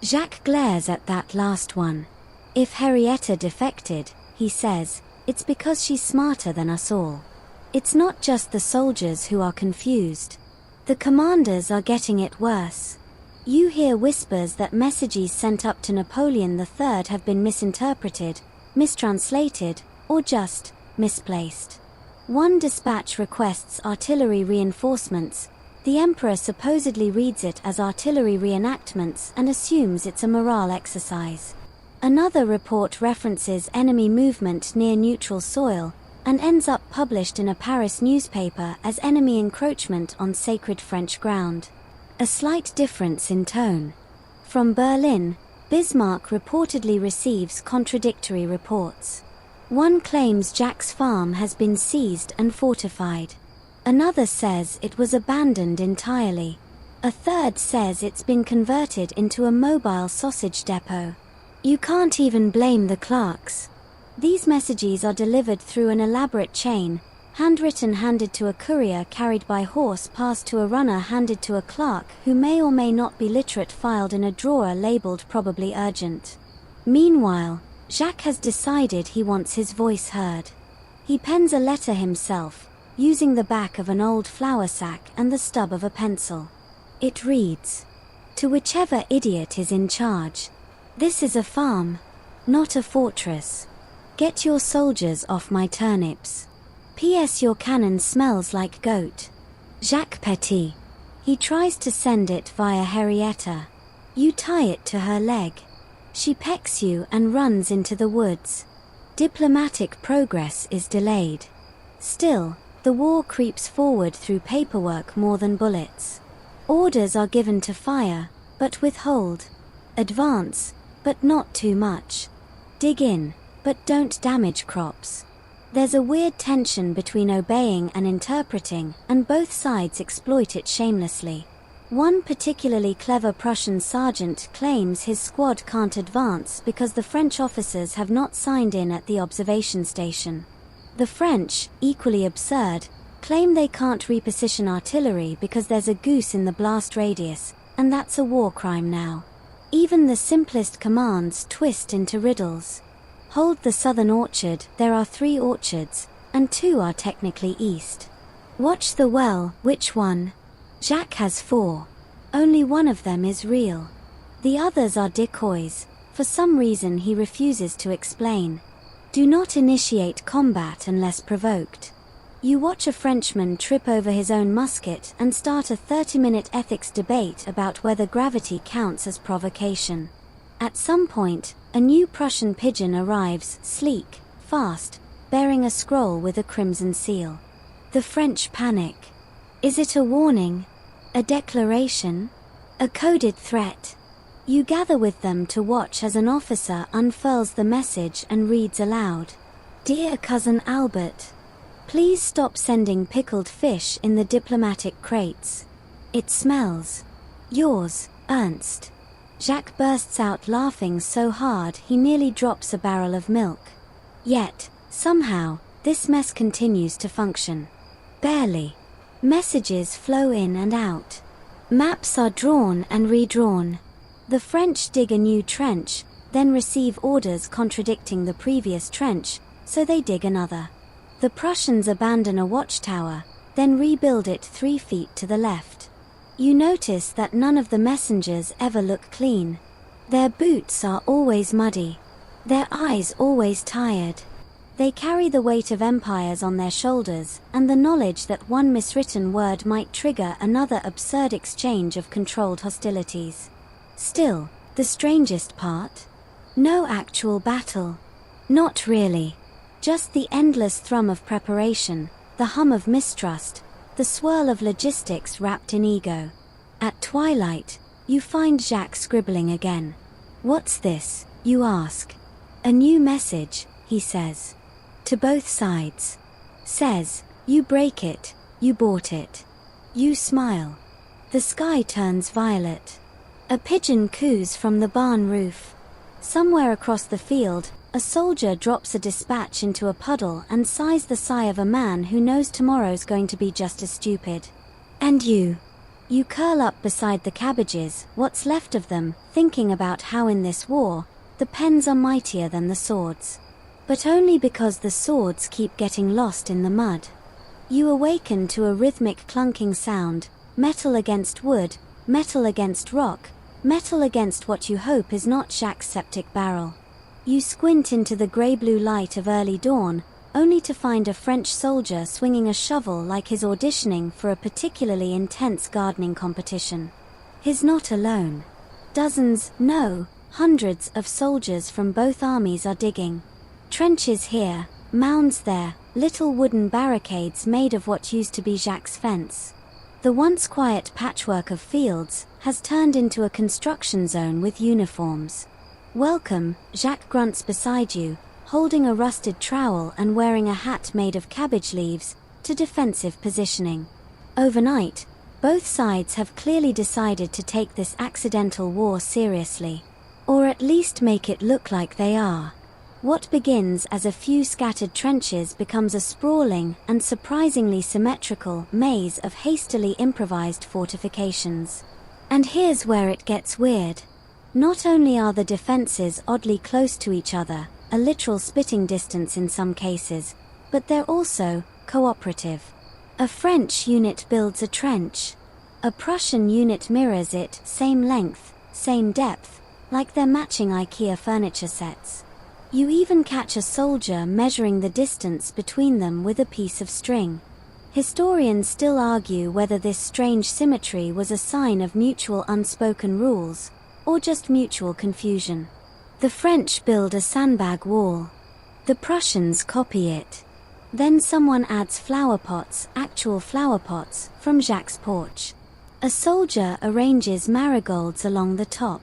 Jacques glares at that last one. If Henrietta defected, he says, it's because she's smarter than us all. It's not just the soldiers who are confused. The commanders are getting it worse. You hear whispers that messages sent up to Napoleon III have been misinterpreted, mistranslated, or just misplaced. One dispatch requests artillery reinforcements. The emperor supposedly reads it as artillery reenactments and assumes it's a morale exercise. Another report references enemy movement near neutral soil, and ends up published in a Paris newspaper as enemy encroachment on sacred French ground. A slight difference in tone. From Berlin, Bismarck reportedly receives contradictory reports. One claims Jack's farm has been seized and fortified. Another says it was abandoned entirely. A third says it's been converted into a mobile sausage depot. You can't even blame the clerks. These messages are delivered through an elaborate chain, handwritten handed to a courier carried by horse passed to a runner handed to a clerk who may or may not be literate filed in a drawer labeled probably urgent. Meanwhile, Jacques has decided he wants his voice heard. He pens a letter himself, using the back of an old flour sack and the stub of a pencil. It reads, "To whichever idiot is in charge. This is a farm, not a fortress. Get your soldiers off my turnips. P.S. Your cannon smells like goat. Jacques Petit." He tries to send it via Henrietta. You tie it to her leg. She pecks you and runs into the woods. Diplomatic progress is delayed. Still, the war creeps forward through paperwork more than bullets. Orders are given to fire, but withhold. Advance, but not too much. Dig in, but don't damage crops. There's a weird tension between obeying and interpreting, and both sides exploit it shamelessly. One particularly clever Prussian sergeant claims his squad can't advance because the French officers have not signed in at the observation station. The French, equally absurd, claim they can't reposition artillery because there's a goose in the blast radius, and that's a war crime now. Even the simplest commands twist into riddles. Hold the southern orchard, there are 3 orchards, and 2 are technically east. Watch the well, which one? Jacques has 4. Only one of them is real. The others are decoys, for some reason he refuses to explain. Do not initiate combat unless provoked. You watch a Frenchman trip over his own musket and start a 30-minute ethics debate about whether gravity counts as provocation. At some point, a new Prussian pigeon arrives, sleek, fast, bearing a scroll with a crimson seal. The French panic. Is it a warning? A declaration? A coded threat? You gather with them to watch as an officer unfurls the message and reads aloud. "Dear Cousin Albert, please stop sending pickled fish in the diplomatic crates. It smells. Yours, Ernst." Jacques bursts out laughing so hard he nearly drops a barrel of milk. Yet, somehow, this mess continues to function. Barely. Messages flow in and out. Maps are drawn and redrawn. The French dig a new trench, then receive orders contradicting the previous trench, so they dig another. The Prussians abandon a watchtower, then rebuild it 3 feet to the left. You notice that none of the messengers ever look clean. Their boots are always muddy. Their eyes always tired. They carry the weight of empires on their shoulders, and the knowledge that one miswritten word might trigger another absurd exchange of controlled hostilities. Still, the strangest part? No actual battle. Not really. Just the endless thrum of preparation, the hum of mistrust, the swirl of logistics wrapped in ego. At twilight, you find Jacques scribbling again. "What's this?" you ask. "A new message," he says. To both sides. Says, "You break it, you bought it." You smile. The sky turns violet. A pigeon coos from the barn roof. Somewhere across the field, a soldier drops a dispatch into a puddle and sighs the sigh of a man who knows tomorrow's going to be just as stupid. And you? You curl up beside the cabbages, what's left of them, thinking about how in this war, the pens are mightier than the swords. But only because the swords keep getting lost in the mud. You awaken to a rhythmic clunking sound, metal against wood, metal against rock, metal against what you hope is not Jacques' septic barrel. You squint into the grey-blue light of early dawn, only to find a French soldier swinging a shovel like he's auditioning for a particularly intense gardening competition. He's not alone. Dozens, no, hundreds of soldiers from both armies are digging. Trenches here, mounds there, little wooden barricades made of what used to be Jacques' fence. The once quiet patchwork of fields has turned into a construction zone with uniforms. Welcome, Jacques grunts beside you, holding a rusted trowel and wearing a hat made of cabbage leaves, to defensive positioning. Overnight, both sides have clearly decided to take this accidental war seriously. Or at least make it look like they are. What begins as a few scattered trenches becomes a sprawling and surprisingly symmetrical maze of hastily improvised fortifications. And here's where it gets weird. Not only are the defenses oddly close to each other, a literal spitting distance in some cases, but they're also cooperative. A French unit builds a trench. A Prussian unit mirrors it, same length, same depth, like they're matching IKEA furniture sets. You even catch a soldier measuring the distance between them with a piece of string. Historians still argue whether this strange symmetry was a sign of mutual unspoken rules, or just mutual confusion. The French build a sandbag wall. The Prussians copy it. Then someone adds flower pots, actual flower pots, from Jacques' porch. A soldier arranges marigolds along the top.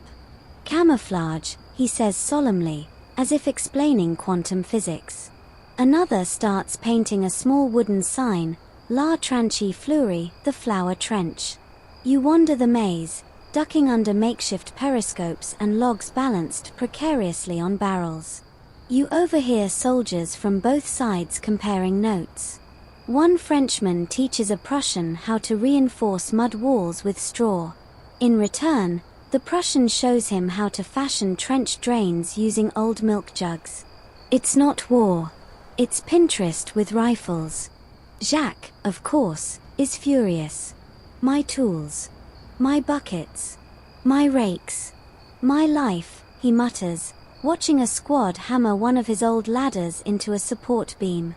Camouflage, he says solemnly, as if explaining quantum physics. Another starts painting a small wooden sign, La Tranchée Fleurie, the flower trench. You wander the maze, ducking under makeshift periscopes and logs balanced precariously on barrels. You overhear soldiers from both sides comparing notes. One Frenchman teaches a Prussian how to reinforce mud walls with straw. In return, the Prussian shows him how to fashion trench drains using old milk jugs. It's not war. It's Pinterest with rifles. Jacques, of course, is furious. My tools. My buckets. My rakes. My life, he mutters, watching a squad hammer one of his old ladders into a support beam.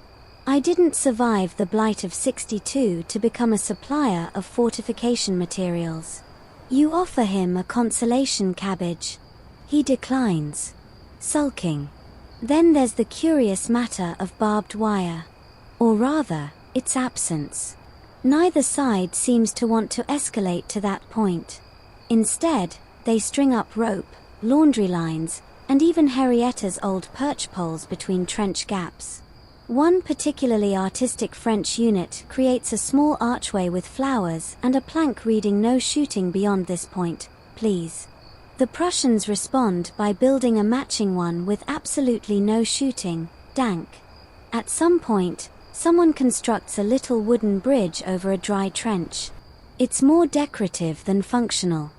I didn't survive the blight of '62 to become a supplier of fortification materials. You offer him a consolation cabbage. He declines, sulking. Then there's the curious matter of barbed wire. Or rather, its absence. Neither side seems to want to escalate to that point. Instead, they string up rope, laundry lines, and even Henrietta's old perch poles between trench gaps. One particularly artistic French unit creates a small archway with flowers and a plank reading "No shooting beyond this point, please." The Prussians respond by building a matching one with absolutely no shooting, dank. At some point, someone constructs a little wooden bridge over a dry trench. It's more decorative than functional.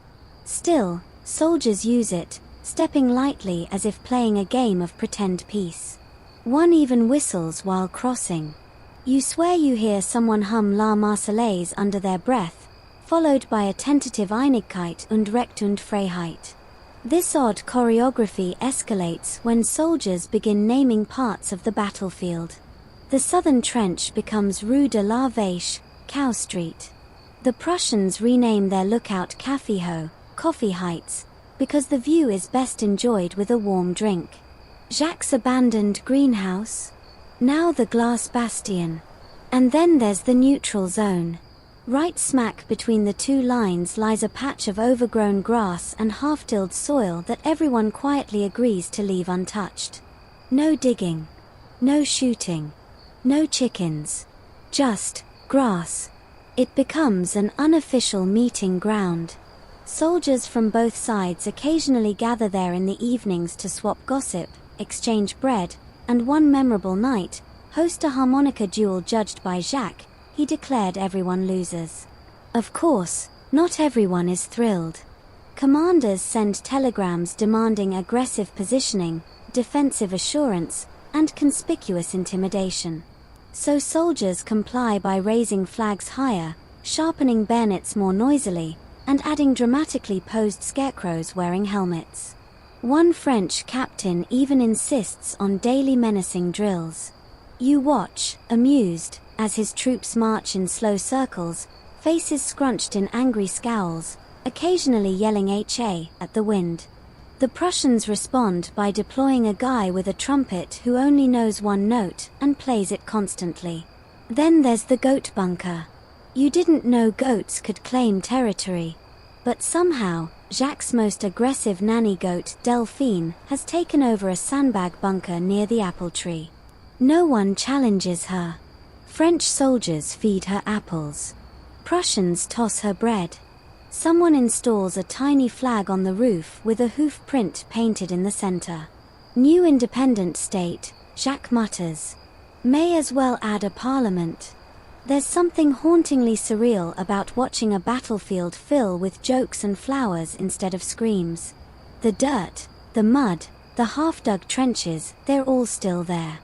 Still, soldiers use it, stepping lightly as if playing a game of pretend peace. One even whistles while crossing. You swear you hear someone hum La Marseillaise under their breath, followed by a tentative Einigkeit und Recht und Freiheit. This odd choreography escalates when soldiers begin naming parts of the battlefield. The southern trench becomes Rue de la Vache, Cow Street. The Prussians rename their lookout Cafeho, Coffee Heights, because the view is best enjoyed with a warm drink. Jacques' abandoned greenhouse. Now the glass bastion. And then there's the neutral zone. Right smack between the two lines lies a patch of overgrown grass and half-tilled soil that everyone quietly agrees to leave untouched. No digging. No shooting. No chickens. Just grass. It becomes an unofficial meeting ground. Soldiers from both sides occasionally gather there in the evenings to swap gossip, exchange bread, and one memorable night, host a harmonica duel judged by Jacques. He declared everyone losers. Of course, not everyone is thrilled. Commanders send telegrams demanding aggressive positioning, defensive assurance, and conspicuous intimidation. So soldiers comply by raising flags higher, sharpening bayonets more noisily, and adding dramatically posed scarecrows wearing helmets. One French captain even insists on daily menacing drills. You watch, amused, as his troops march in slow circles, faces scrunched in angry scowls, occasionally yelling HA at the wind. The Prussians respond by deploying a guy with a trumpet who only knows one note and plays it constantly. Then there's the goat bunker. You didn't know goats could claim territory. But somehow, Jacques' most aggressive nanny goat, Delphine, has taken over a sandbag bunker near the apple tree. No one challenges her. French soldiers feed her apples. Prussians toss her bread. Someone installs a tiny flag on the roof with a hoof print painted in the center. New independent state, Jacques mutters. May as well add a parliament. There's something hauntingly surreal about watching a battlefield fill with jokes and flowers instead of screams. The dirt, the mud, the half-dug trenches, they're all still there.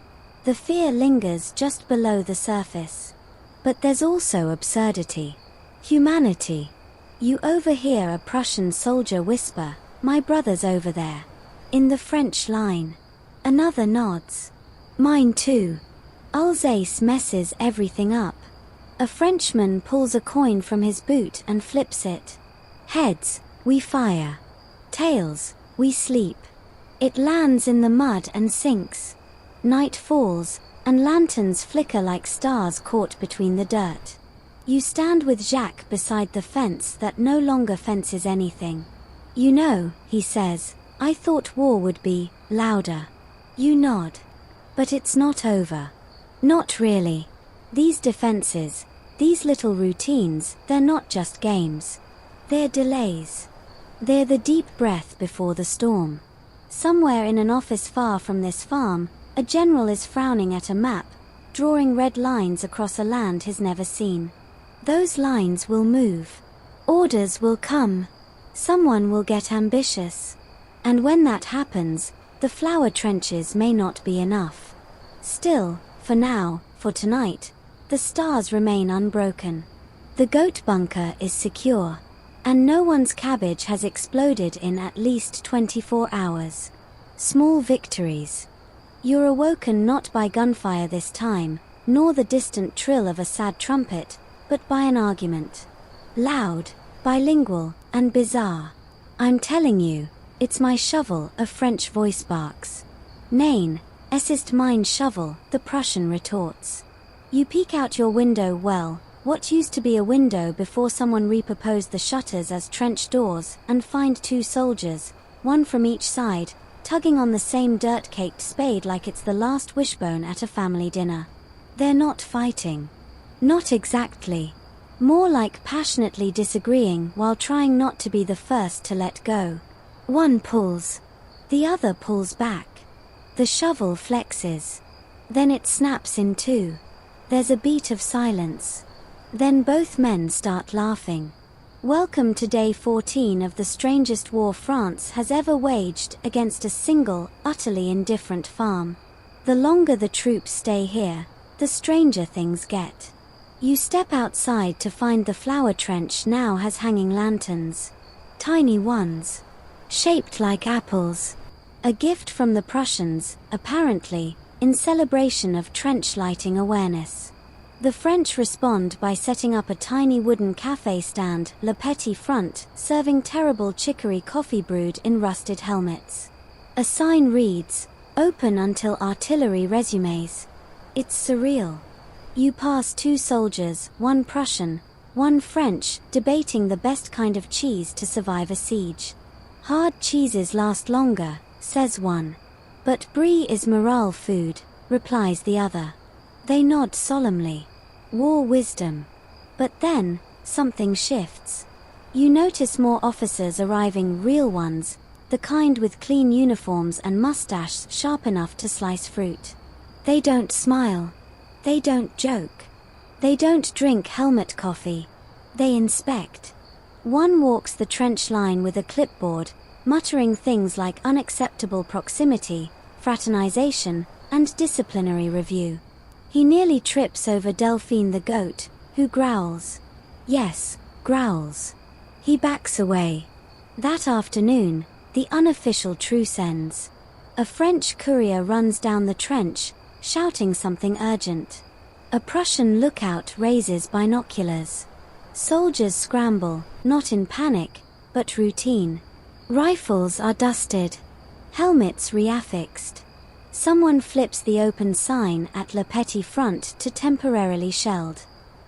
The fear lingers just below the surface. But there's also absurdity. Humanity. You overhear a Prussian soldier whisper, "My brother's over there." In the French line. Another nods. "Mine too." Alsace messes everything up. A Frenchman pulls a coin from his boot and flips it. Heads, we fire. Tails, we sleep. It lands in the mud and sinks. Night falls, and lanterns flicker like stars caught between the dirt. You stand with Jacques beside the fence that no longer fences anything. "You know," he says, "I thought war would be louder." You nod. But it's not over. Not really. These defenses, these little routines, they're not just games. They're delays. They're the deep breath before the storm. Somewhere in an office far from this farm, a general is frowning at a map, drawing red lines across a land he's never seen. Those lines will move. Orders will come. Someone will get ambitious. And when that happens, the flower trenches may not be enough. Still, for now, for tonight, the stars remain unbroken. The goat bunker is secure. And no one's cabbage has exploded in at least 24 hours. Small victories. You're awoken not by gunfire this time, nor the distant trill of a sad trumpet, but by an argument. Loud, bilingual, and bizarre. "I'm telling you, it's my shovel," a French voice barks. "Nein, es ist mein Shovel," the Prussian retorts. You peek out your window. Well, what used to be a window before someone repurposed the shutters as trench doors, and find two soldiers, one from each side, tugging on the same dirt-caked spade like it's the last wishbone at a family dinner. They're not fighting. Not exactly. More like passionately disagreeing while trying not to be the first to let go. One pulls. The other pulls back. The shovel flexes. Then it snaps in two. There's a beat of silence. Then both men start laughing. Welcome to day 14 of the strangest war France has ever waged against a single, utterly indifferent farm. The longer the troops stay here, the stranger things get. You step outside to find the flower trench now has hanging lanterns. Tiny ones. Shaped like apples. A gift from the Prussians, apparently, in celebration of trench lighting awareness. The French respond by setting up a tiny wooden café stand, Le Petit Front, serving terrible chicory coffee brewed in rusted helmets. A sign reads, "Open until artillery resumes." It's surreal. You pass two soldiers, one Prussian, one French, debating the best kind of cheese to survive a siege. "Hard cheeses last longer," says one. "But brie is morale food," replies the other. They nod solemnly. War wisdom. But then, something shifts. You notice more officers arriving, real ones, the kind with clean uniforms and mustaches sharp enough to slice fruit. They don't smile. They don't joke. They don't drink helmet coffee. They inspect. One walks the trench line with a clipboard, muttering things like unacceptable proximity, fraternization, and disciplinary review. He nearly trips over Delphine the goat, who growls. Yes, growls. He backs away. That afternoon, the unofficial truce ends. A French courier runs down the trench, shouting something urgent. A Prussian lookout raises binoculars. Soldiers scramble, not in panic, but routine. Rifles are dusted. Helmets reaffixed. Someone flips the open sign at Le Petit Front to temporarily shelled.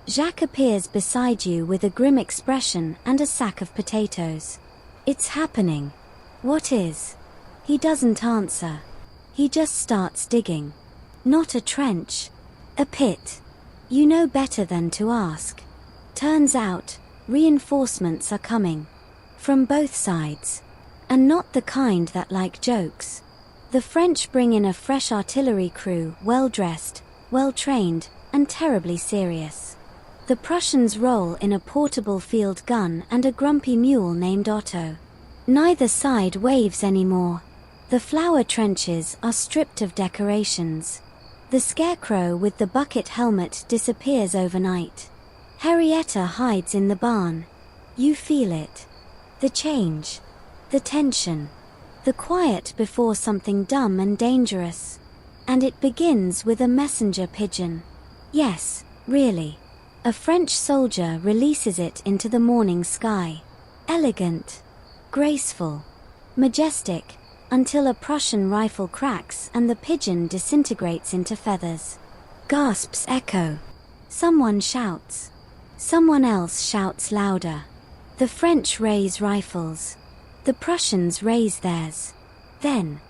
Jacques appears beside you with a grim expression and a sack of potatoes. It's happening. What is? He doesn't answer. He just starts digging. Not a trench. A pit. You know better than to ask. Turns out, reinforcements are coming. From both sides. And not the kind that like jokes. The French bring in a fresh artillery crew, well-dressed, well-trained, and terribly serious. The Prussians roll in a portable field gun and a grumpy mule named Otto. Neither side waves anymore. The flower trenches are stripped of decorations. The scarecrow with the bucket helmet disappears overnight. Henrietta hides in the barn. You feel it. The change. The tension. The quiet before something dumb and dangerous. And it begins with a messenger pigeon. Yes, really. A French soldier releases it into the morning sky. Elegant. Graceful. Majestic. Until a Prussian rifle cracks and the pigeon disintegrates into feathers. Gasps echo. Someone shouts. Someone else shouts louder. The French raise rifles. The Prussians raise theirs. Then,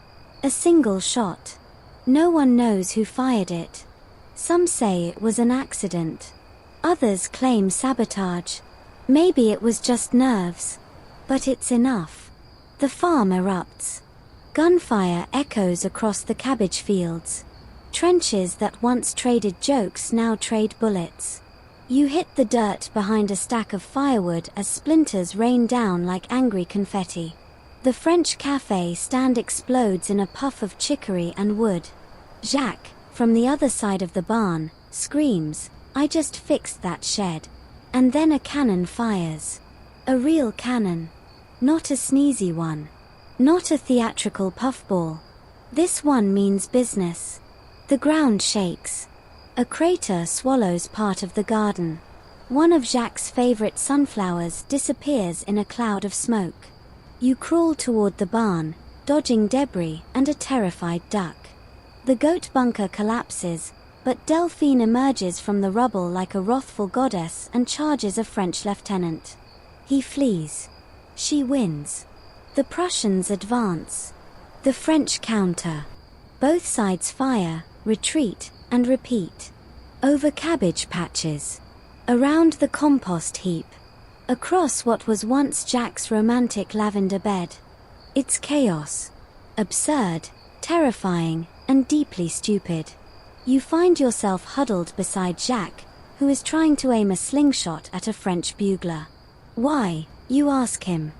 a single shot. No one knows who fired it. Some say it was an accident. Others claim sabotage. Maybe it was just nerves. But it's enough. The farm erupts. Gunfire echoes across the cabbage fields. Trenches that once traded jokes now trade bullets. You hit the dirt behind a stack of firewood as splinters rain down like angry confetti. The French cafe stand explodes in a puff of chicory and wood. Jacques, from the other side of the barn, screams, "I just fixed that shed." And then a cannon fires. A real cannon. Not a sneezy one. Not a theatrical puffball. This one means business. The ground shakes. A crater swallows part of the garden. One of Jacques' favorite sunflowers disappears in a cloud of smoke. You crawl toward the barn, dodging debris and a terrified duck. The goat bunker collapses, but Delphine emerges from the rubble like a wrathful goddess and charges a French lieutenant. He flees. She wins. The Prussians advance. The French counter. Both sides fire, retreat, and repeat. Over cabbage patches. Around the compost heap. Across what was once Jack's romantic lavender bed. It's chaos. Absurd, terrifying, and deeply stupid. You find yourself huddled beside Jacques, who is trying to aim a slingshot at a French bugler. Why, you ask him.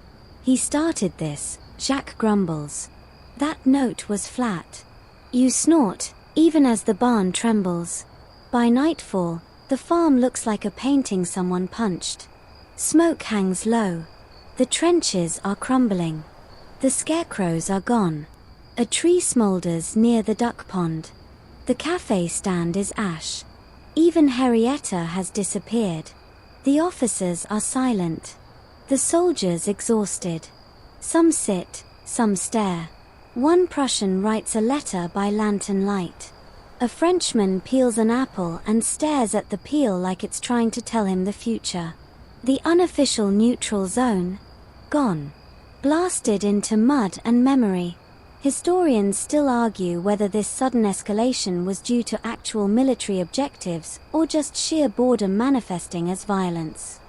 He started this, Jacques grumbles. That note was flat. You snort, even as the barn trembles. By nightfall, the farm looks like a painting someone punched. Smoke hangs low. The trenches are crumbling. The scarecrows are gone. A tree smolders near the duck pond. The cafe stand is ash. Even Henrietta has disappeared. The officers are silent. The soldiers exhausted. Some sit, some stare. One Prussian writes a letter by lantern light. A Frenchman peels an apple and stares at the peel like it's trying to tell him the future. The unofficial neutral zone? Gone. Blasted into mud and memory. Historians still argue whether this sudden escalation was due to actual military objectives or just sheer boredom manifesting as violence.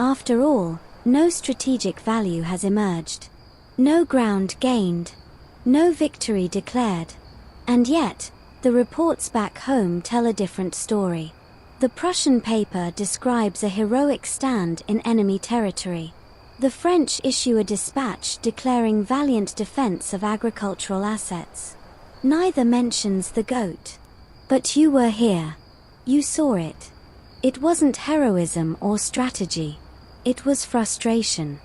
After all, no strategic value has emerged. No ground gained. No victory declared. And yet, the reports back home tell a different story. The Prussian paper describes a heroic stand in enemy territory. The French issue a dispatch declaring valiant defense of agricultural assets. Neither mentions the goat. But you were here. You saw it. It wasn't heroism or strategy. It was frustration.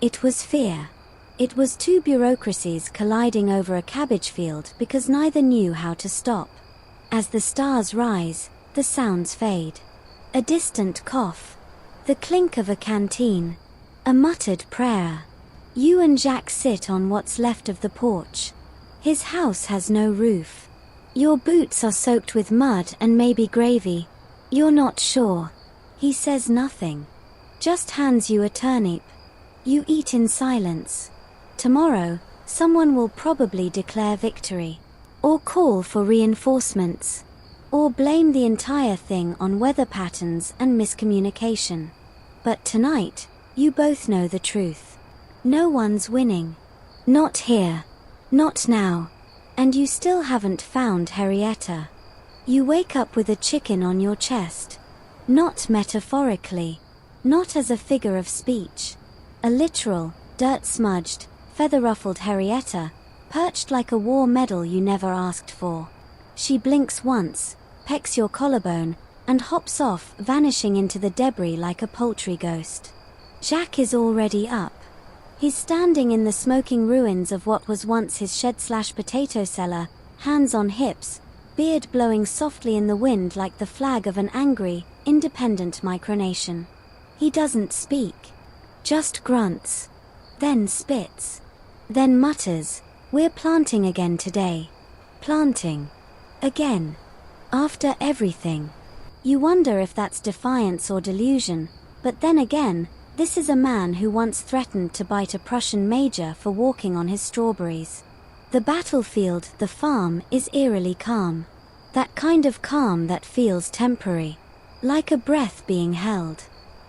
It was fear. It was two bureaucracies colliding over a cabbage field because neither knew how to stop. As the stars rise, the sounds fade. A distant cough. The clink of a canteen. A muttered prayer. You and Jacques sit on what's left of the porch. His house has no roof. Your boots are soaked with mud and maybe gravy. You're not sure. He says nothing. Just hands you a turnip. You eat in silence. Tomorrow, someone will probably declare victory, or call for reinforcements, or blame the entire thing on weather patterns and miscommunication. But tonight, you both know the truth. No one's winning. Not here. Not now. And you still haven't found Henrietta. You wake up with a chicken on your chest. Not metaphorically. Not as a figure of speech. A literal, dirt-smudged, feather-ruffled Henrietta, perched like a war medal you never asked for. She blinks once, pecks your collarbone, and hops off, vanishing into the debris like a poultry ghost. Jacques is already up. He's standing in the smoking ruins of what was once his shed/potato cellar, hands on hips, beard blowing softly in the wind like the flag of an angry, independent micronation. He doesn't speak. Just grunts. Then spits. Then mutters, "We're planting again today." Planting. Again. After everything. You wonder if that's defiance or delusion, but then again, this is a man who once threatened to bite a Prussian major for walking on his strawberries. The battlefield, the farm, is eerily calm. That kind of calm that feels temporary. Like a breath being held.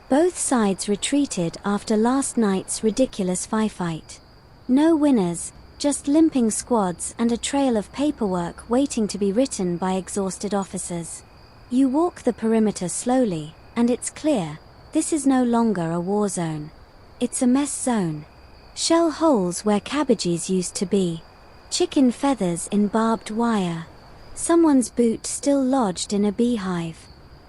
Both sides retreated after last night's ridiculous firefight. No winners, just limping squads and a trail of paperwork waiting to be written by exhausted officers. You walk the perimeter slowly, and it's clear, this is no longer a war zone. It's a mess zone. Shell holes where cabbages used to be. Chicken feathers in barbed wire. Someone's boot still lodged in a beehive.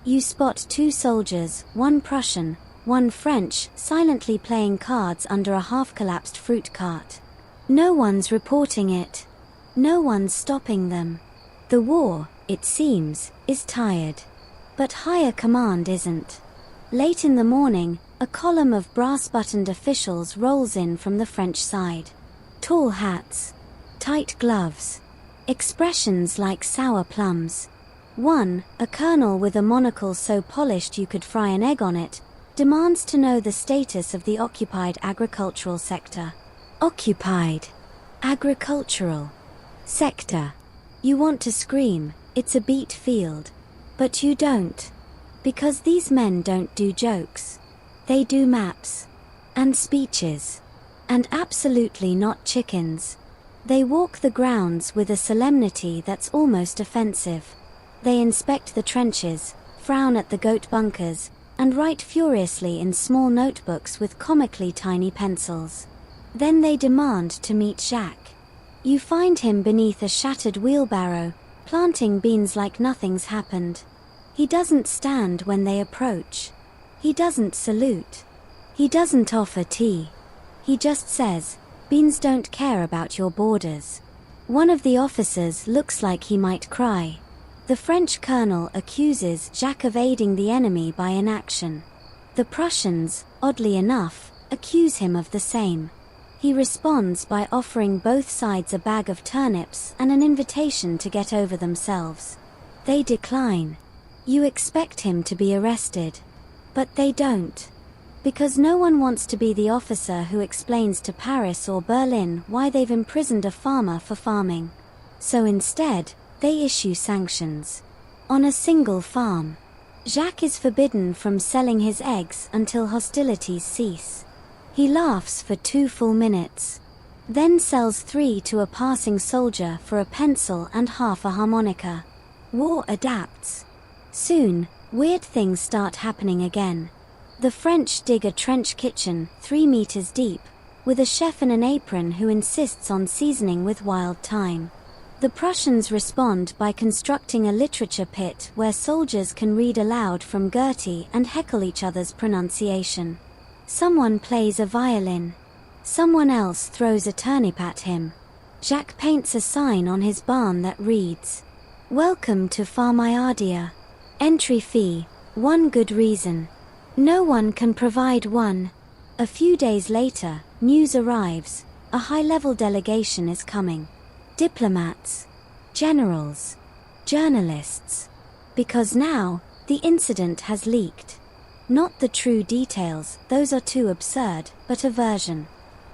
You spot 2 soldiers, one Prussian, one French, silently playing cards under a half-collapsed fruit cart. No one's reporting it. No one's stopping them. The war, it seems, is tired. But higher command isn't. Late in the morning, a column of brass-buttoned officials rolls in from the French side. Tall hats. Tight gloves. Expressions like sour plums. One, a colonel with a monocle so polished you could fry an egg on it, demands to know the status of the occupied agricultural sector. Occupied. Agricultural. Sector. You want to scream, it's a beet field. But you don't. Because these men don't do jokes. They do maps. And speeches. And absolutely not chickens. They walk the grounds with a solemnity that's almost offensive. They inspect the trenches, frown at the goat bunkers, and write furiously in small notebooks with comically tiny pencils. Then they demand to meet Jacques. You find him beneath a shattered wheelbarrow, planting beans like nothing's happened. He doesn't stand when they approach. He doesn't salute. He doesn't offer tea. He just says, "Beans don't care about your borders." One of the officers looks like he might cry. The French colonel accuses Jacques of aiding the enemy by inaction. The Prussians, oddly enough, accuse him of the same. He responds by offering both sides a bag of turnips and an invitation to get over themselves. They decline. You expect him to be arrested. But they don't. Because no one wants to be the officer who explains to Paris or Berlin why they've imprisoned a farmer for farming. So instead, they issue sanctions. On a single farm. Jacques is forbidden from selling his eggs until hostilities cease. He laughs for 2 full minutes. Then sells 3 to a passing soldier for a pencil and half a harmonica. War adapts. Soon, weird things start happening again. The French dig a trench kitchen, 3 meters deep, with a chef in an apron who insists on seasoning with wild thyme. The Prussians respond by constructing a literature pit where soldiers can read aloud from Goethe and heckle each other's pronunciation. Someone plays a violin. Someone else throws a turnip at him. Jacques paints a sign on his barn that reads, "Welcome to Farmiardia. Entry fee, 1 good reason." No one can provide one. A few days later, news arrives. A high-level delegation is coming. Diplomats, generals, journalists. Because now, the incident has leaked. Not the true details, those are too absurd, but a version.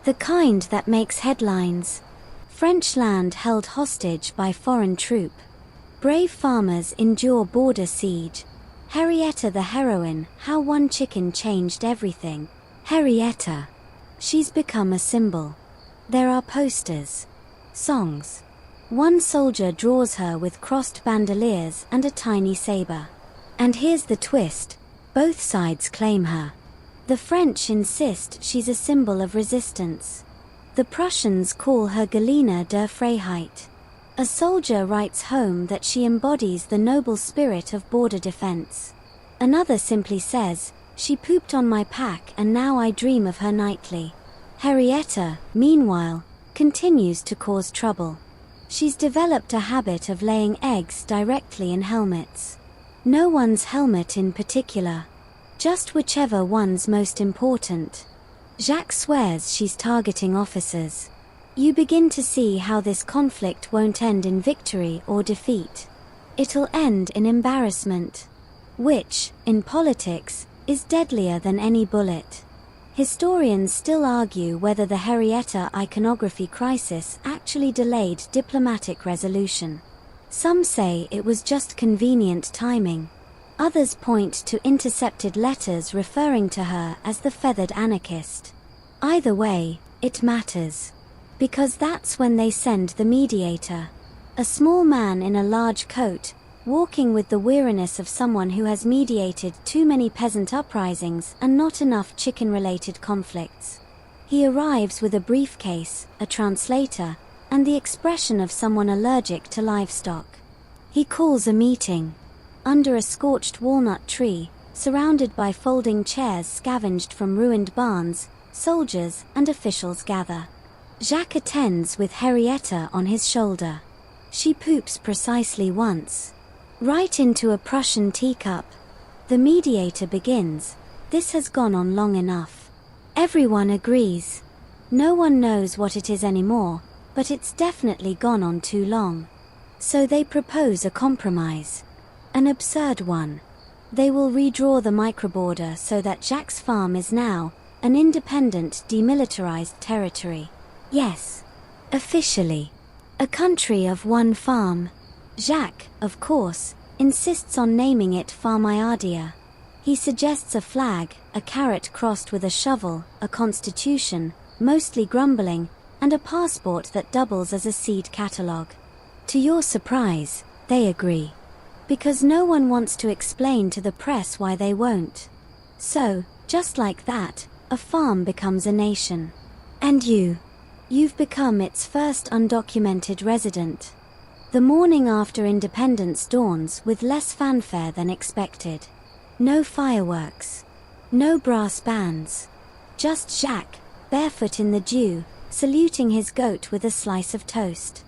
The kind that makes headlines. French land held hostage by foreign troop. Brave farmers endure border siege. Henrietta the heroine, how one chicken changed everything. Henrietta. She's become a symbol. There are posters. Songs. One soldier draws her with crossed bandoliers and a tiny saber. And here's the twist. Both sides claim her. The French insist she's a symbol of resistance. The Prussians call her Galena der Freiheit. A soldier writes home that she embodies the noble spirit of border defense. Another simply says, she pooped on my pack and now I dream of her nightly. Henrietta, meanwhile, continues to cause trouble. She's developed a habit of laying eggs directly in helmets. No one's helmet in particular. Just whichever one's most important. Jacques swears she's targeting officers. You begin to see how this conflict won't end in victory or defeat. It'll end in embarrassment. Which, in politics, is deadlier than any bullet. Historians still argue whether the Henrietta iconography crisis actually delayed diplomatic resolution. Some say it was just convenient timing. Others point to intercepted letters referring to her as the feathered anarchist. Either way, it matters. Because that's when they send the mediator. A small man in a large coat, walking with the weariness of someone who has mediated too many peasant uprisings and not enough chicken-related conflicts. He arrives with a briefcase, a translator, and the expression of someone allergic to livestock. He calls a meeting. Under a scorched walnut tree, surrounded by folding chairs scavenged from ruined barns, soldiers and officials gather. Jacques attends with Henrietta on his shoulder. She poops precisely once. Right into a Prussian teacup. The mediator begins. This has gone on long enough. Everyone agrees. No one knows what it is anymore, but it's definitely gone on too long. So they propose a compromise. An absurd one. They will redraw the microborder so that Jacques' farm is now an independent, demilitarized territory. Yes. Officially. A country of one farm. Jacques, of course, insists on naming it Farmiardia. He suggests a flag, a carrot crossed with a shovel, a constitution, mostly grumbling, and a passport that doubles as a seed catalogue. To your surprise, they agree. Because no one wants to explain to the press why they won't. So, just like that, a farm becomes a nation. And you've become its first undocumented resident. The morning after independence dawns with less fanfare than expected. No fireworks. No brass bands. Just Jacques, barefoot in the dew, saluting his goat with a slice of toast.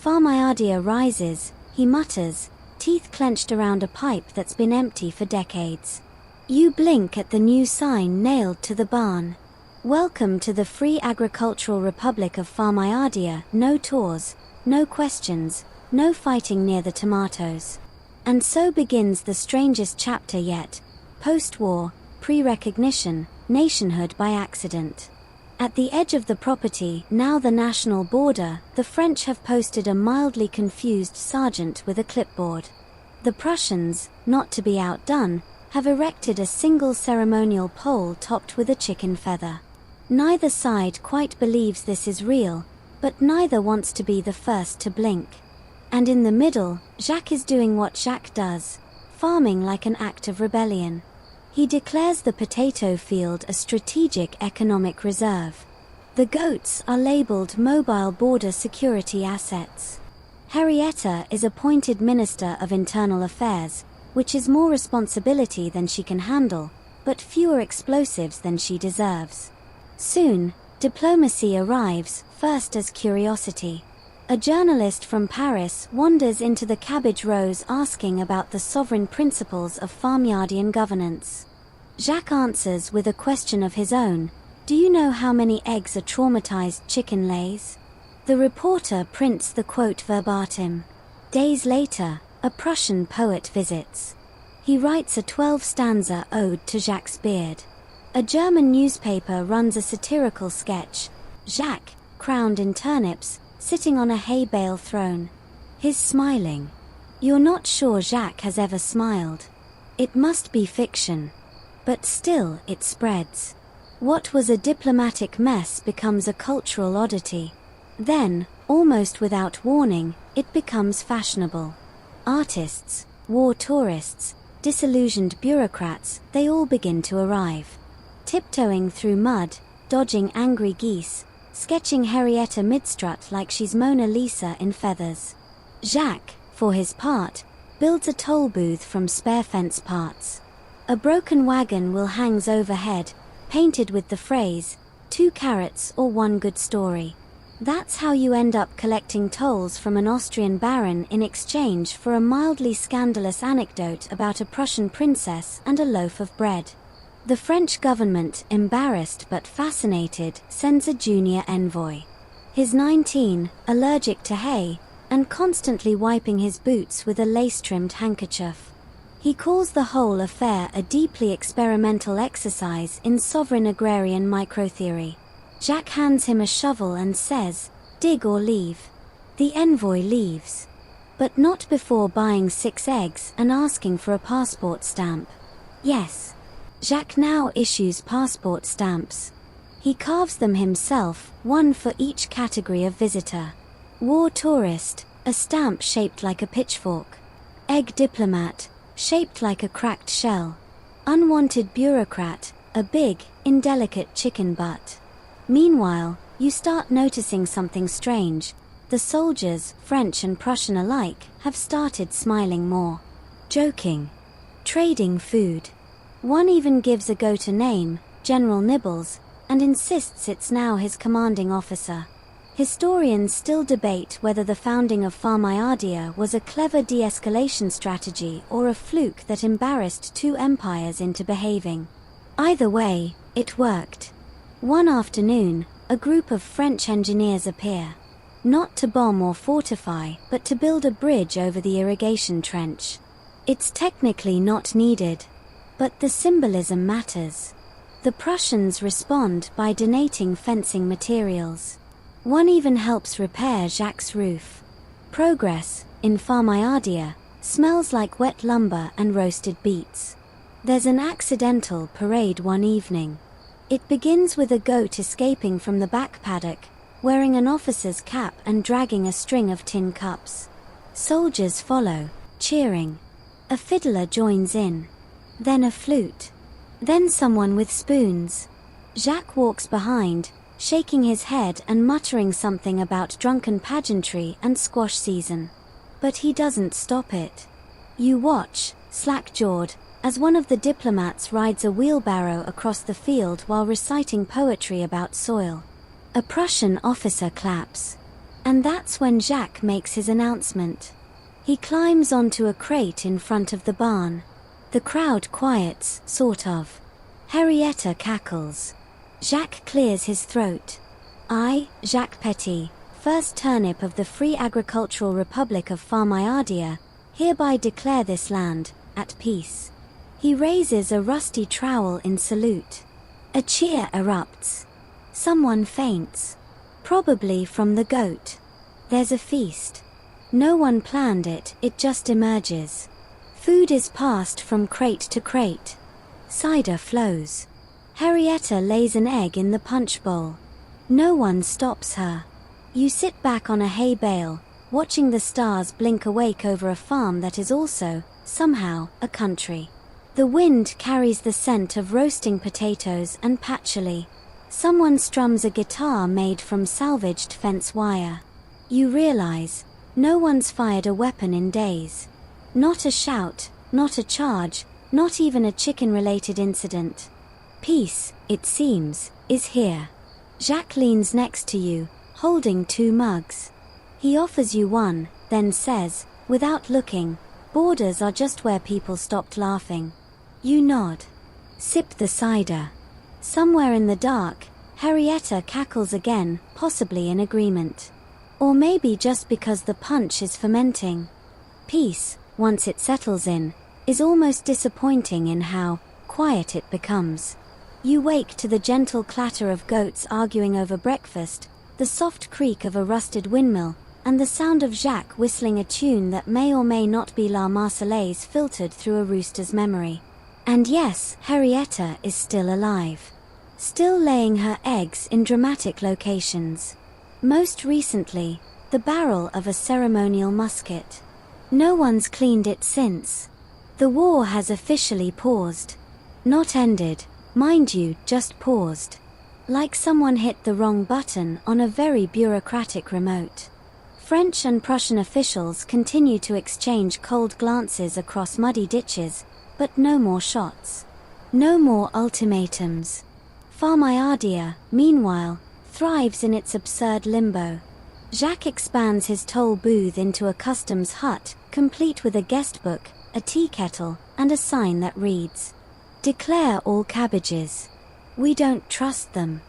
Farmiardia rises, he mutters, teeth clenched around a pipe that's been empty for decades. You blink at the new sign nailed to the barn. Welcome to the Free Agricultural Republic of Farmiardia, no tours, no questions, no fighting near the tomatoes. And so begins the strangest chapter yet, post-war, pre-recognition, nationhood by accident. At the edge of the property, now the national border, the French have posted a mildly confused sergeant with a clipboard. The Prussians, not to be outdone, have erected a single ceremonial pole topped with a chicken feather. Neither side quite believes this is real, but neither wants to be the first to blink. And in the middle, Jacques is doing what Jacques does, farming like an act of rebellion. He declares the potato field a strategic economic reserve. The goats are labeled mobile border security assets. Henrietta is appointed Minister of Internal Affairs, which is more responsibility than she can handle, but fewer explosives than she deserves. Soon, diplomacy arrives, first as curiosity. A journalist from Paris wanders into the cabbage rows asking about the sovereign principles of farmyardian governance. Jacques answers with a question of his own. Do you know how many eggs a traumatized chicken lays? The reporter prints the quote verbatim. Days later, a Prussian poet visits. He writes a 12-stanza ode to Jacques' beard. A German newspaper runs a satirical sketch. Jacques, crowned in turnips, sitting on a hay bale throne. He's smiling. You're not sure Jacques has ever smiled. It must be fiction. But still, it spreads. What was a diplomatic mess becomes a cultural oddity. Then, almost without warning, it becomes fashionable. Artists, war tourists, disillusioned bureaucrats, they all begin to arrive. Tiptoeing through mud, dodging angry geese, sketching Henrietta mid-strut like she's Mona Lisa in feathers. Jacques, for his part, builds a toll booth from spare fence parts. A broken wagon will hangs overhead, painted with the phrase, 2 carrots or 1 good story. That's how you end up collecting tolls from an Austrian baron in exchange for a mildly scandalous anecdote about a Prussian princess and a loaf of bread. The French government, embarrassed but fascinated, sends a junior envoy. He's 19, allergic to hay, and constantly wiping his boots with a lace-trimmed handkerchief. He calls the whole affair a deeply experimental exercise in sovereign agrarian microtheory. Jacques hands him a shovel and says, "Dig or leave." The envoy leaves. But not before buying 6 eggs and asking for a passport stamp. Yes. Jacques now issues passport stamps. He carves them himself, 1 for each category of visitor. War tourist, a stamp shaped like a pitchfork. Egg diplomat, shaped like a cracked shell. Unwanted bureaucrat, a big, indelicate chicken butt. Meanwhile, you start noticing something strange. The soldiers, French and Prussian alike, have started smiling more. Joking. Trading food. One even gives a goat a name, General Nibbles, and insists it's now his commanding officer. Historians still debate whether the founding of Farmhouse was a clever de-escalation strategy or a fluke that embarrassed 2 empires into behaving. Either way, it worked. One afternoon, a group of French engineers appear. Not to bomb or fortify, but to build a bridge over the irrigation trench. It's technically not needed. But the symbolism matters. The Prussians respond by donating fencing materials. One even helps repair Jacques' roof. Progress, in Farmhouse, smells like wet lumber and roasted beets. There's an accidental parade one evening. It begins with a goat escaping from the back paddock, wearing an officer's cap and dragging a string of tin cups. Soldiers follow, cheering. A fiddler joins in. Then a flute. Then someone with spoons. Jacques walks behind, shaking his head and muttering something about drunken pageantry and squash season. But he doesn't stop it. You watch, slack-jawed, as one of the diplomats rides a wheelbarrow across the field while reciting poetry about soil. A Prussian officer claps. And that's when Jacques makes his announcement. He climbs onto a crate in front of the barn. The crowd quiets, sort of. Henrietta cackles. Jacques clears his throat. I, Jacques Petit, first turnip of the Free Agricultural Republic of Farmhouse, hereby declare this land, at peace. He raises a rusty trowel in salute. A cheer erupts. Someone faints. Probably from the goat. There's a feast. No one planned it, it just emerges. Food is passed from crate to crate. Cider flows. Henrietta lays an egg in the punch bowl. No one stops her. You sit back on a hay bale, watching the stars blink awake over a farm that is also, somehow, a country. The wind carries the scent of roasting potatoes and patchouli. Someone strums a guitar made from salvaged fence wire. You realize, no one's fired a weapon in days. Not a shout, not a charge, not even a chicken-related incident. Peace, it seems, is here. Jacques leans next to you, holding 2 mugs. He offers you one, then says, without looking, borders are just where people stopped laughing. You nod. Sip the cider. Somewhere in the dark, Henrietta cackles again, possibly in agreement. Or maybe just because the punch is fermenting. Peace, once it settles in, is almost disappointing in how quiet it becomes. You wake to the gentle clatter of goats arguing over breakfast, the soft creak of a rusted windmill, and the sound of Jacques whistling a tune that may or may not be La Marseillaise filtered through a rooster's memory. And yes, Henrietta is still alive. Still laying her eggs in dramatic locations. Most recently, the barrel of a ceremonial musket. No one's cleaned it since. The war has officially paused. Not ended, mind you, just paused. Like someone hit the wrong button on a very bureaucratic remote. French and Prussian officials continue to exchange cold glances across muddy ditches, but no more shots. No more ultimatums. Farmhouse, meanwhile, thrives in its absurd limbo. Jacques expands his toll booth into a customs hut, complete with a guest book, a tea kettle, and a sign that reads, "Declare all cabbages. We don't trust them.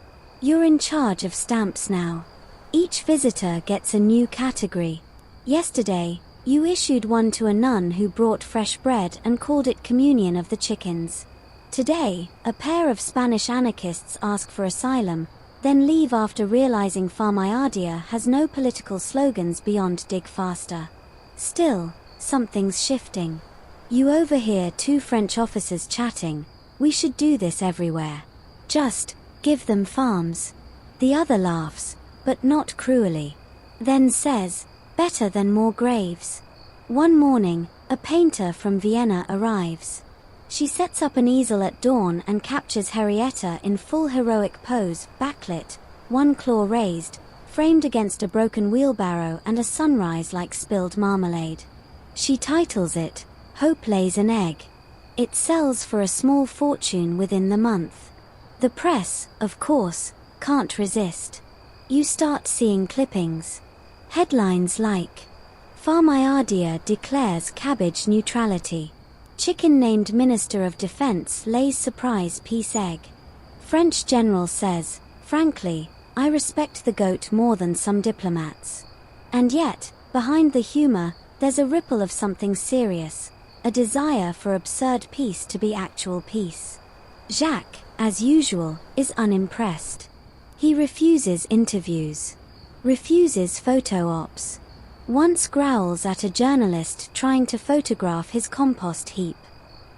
You're in charge of stamps now." Each visitor gets a new category. Yesterday, you issued one to a nun who brought fresh bread and called it communion of the chickens. Today, a pair of Spanish anarchists ask for asylum, then leave after realizing Farmhouse has no political slogans beyond dig faster. Still, something's shifting. You overhear two French officers chatting, "We should do this everywhere. Just give them farms." The other laughs, but not cruelly. Then says, "Better than more graves." One morning, a painter from Vienna arrives. She sets up an easel at dawn and captures Henrietta in full heroic pose, backlit, one claw raised, framed against a broken wheelbarrow and a sunrise like spilled marmalade. She titles it, "Hope Lays an Egg." It sells for a small fortune within the month. The press, of course, can't resist. You start seeing clippings. Headlines like, "Farmhouse declares cabbage neutrality." Chicken named Minister of Defense lays surprise peace egg. French general says, "Frankly, I respect the goat more than some diplomats." And yet, behind the humor, there's a ripple of something serious, a desire for absurd peace to be actual peace. Jacques, as usual, is unimpressed. He refuses interviews. Refuses photo ops. Once growls at a journalist trying to photograph his compost heap.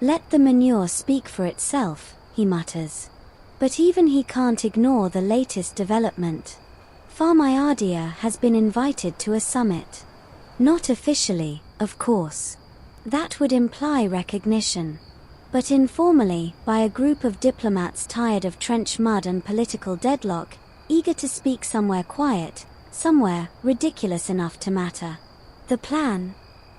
"Let the manure speak for itself," he mutters. But even he can't ignore the latest development. Farmhouse has been invited to a summit. Not officially, of course. That would imply recognition. But informally, by a group of diplomats tired of trench mud and political deadlock, eager to speak somewhere quiet, somewhere ridiculous enough to matter. The plan?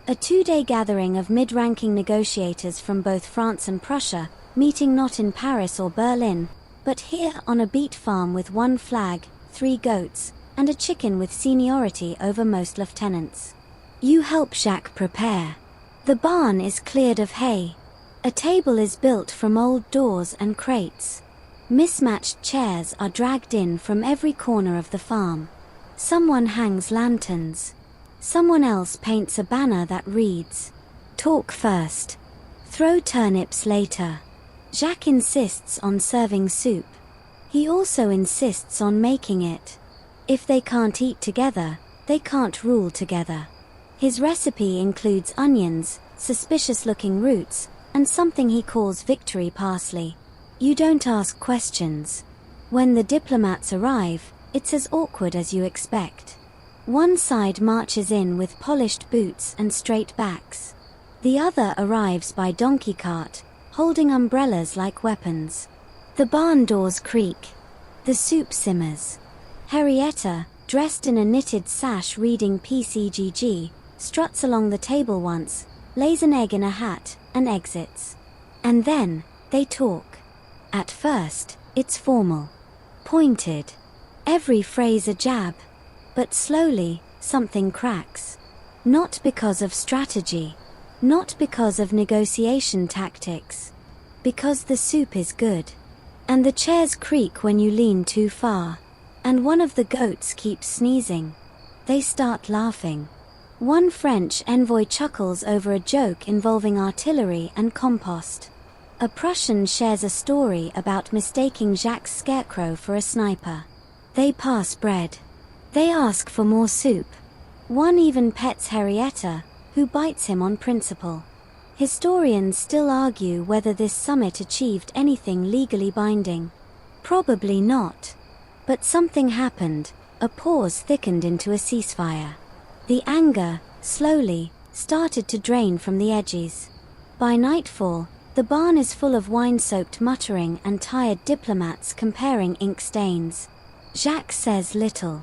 A 2-day gathering of mid-ranking negotiators from both France and Prussia, meeting not in Paris or Berlin, but here on a beet farm with one flag, 3 goats, and a chicken with seniority over most lieutenants. You help Jacques prepare. The barn is cleared of hay. A table is built from old doors and crates. Mismatched chairs are dragged in from every corner of the farm. Someone hangs lanterns. Someone else paints a banner that reads, "Talk first. Throw turnips later." Jacques insists on serving soup. He also insists on making it. If they can't eat together, they can't rule together. His recipe includes onions, suspicious-looking roots, and something he calls victory parsley. You don't ask questions. When the diplomats arrive, it's as awkward as you expect. One side marches in with polished boots and straight backs. The other arrives by donkey cart, holding umbrellas like weapons. The barn doors creak. The soup simmers. Henrietta, dressed in a knitted sash reading PCGG, struts along the table once, lays an egg in a hat, and exits. And then, they talk. At first, it's formal. Pointed. Every phrase a jab. But slowly, something cracks. Not because of strategy. Not because of negotiation tactics. Because the soup is good. And the chairs creak when you lean too far. And one of the goats keeps sneezing. They start laughing. One French envoy chuckles over a joke involving artillery and compost. A Prussian shares a story about mistaking Jacques' scarecrow for a sniper. They pass bread. They ask for more soup. One even pets Henrietta, who bites him on principle. Historians still argue whether this summit achieved anything legally binding. Probably not. But something happened. A pause thickened into a ceasefire. The anger, slowly, started to drain from the edges. By nightfall, the barn is full of wine-soaked muttering and tired diplomats comparing ink stains. Jacques says little.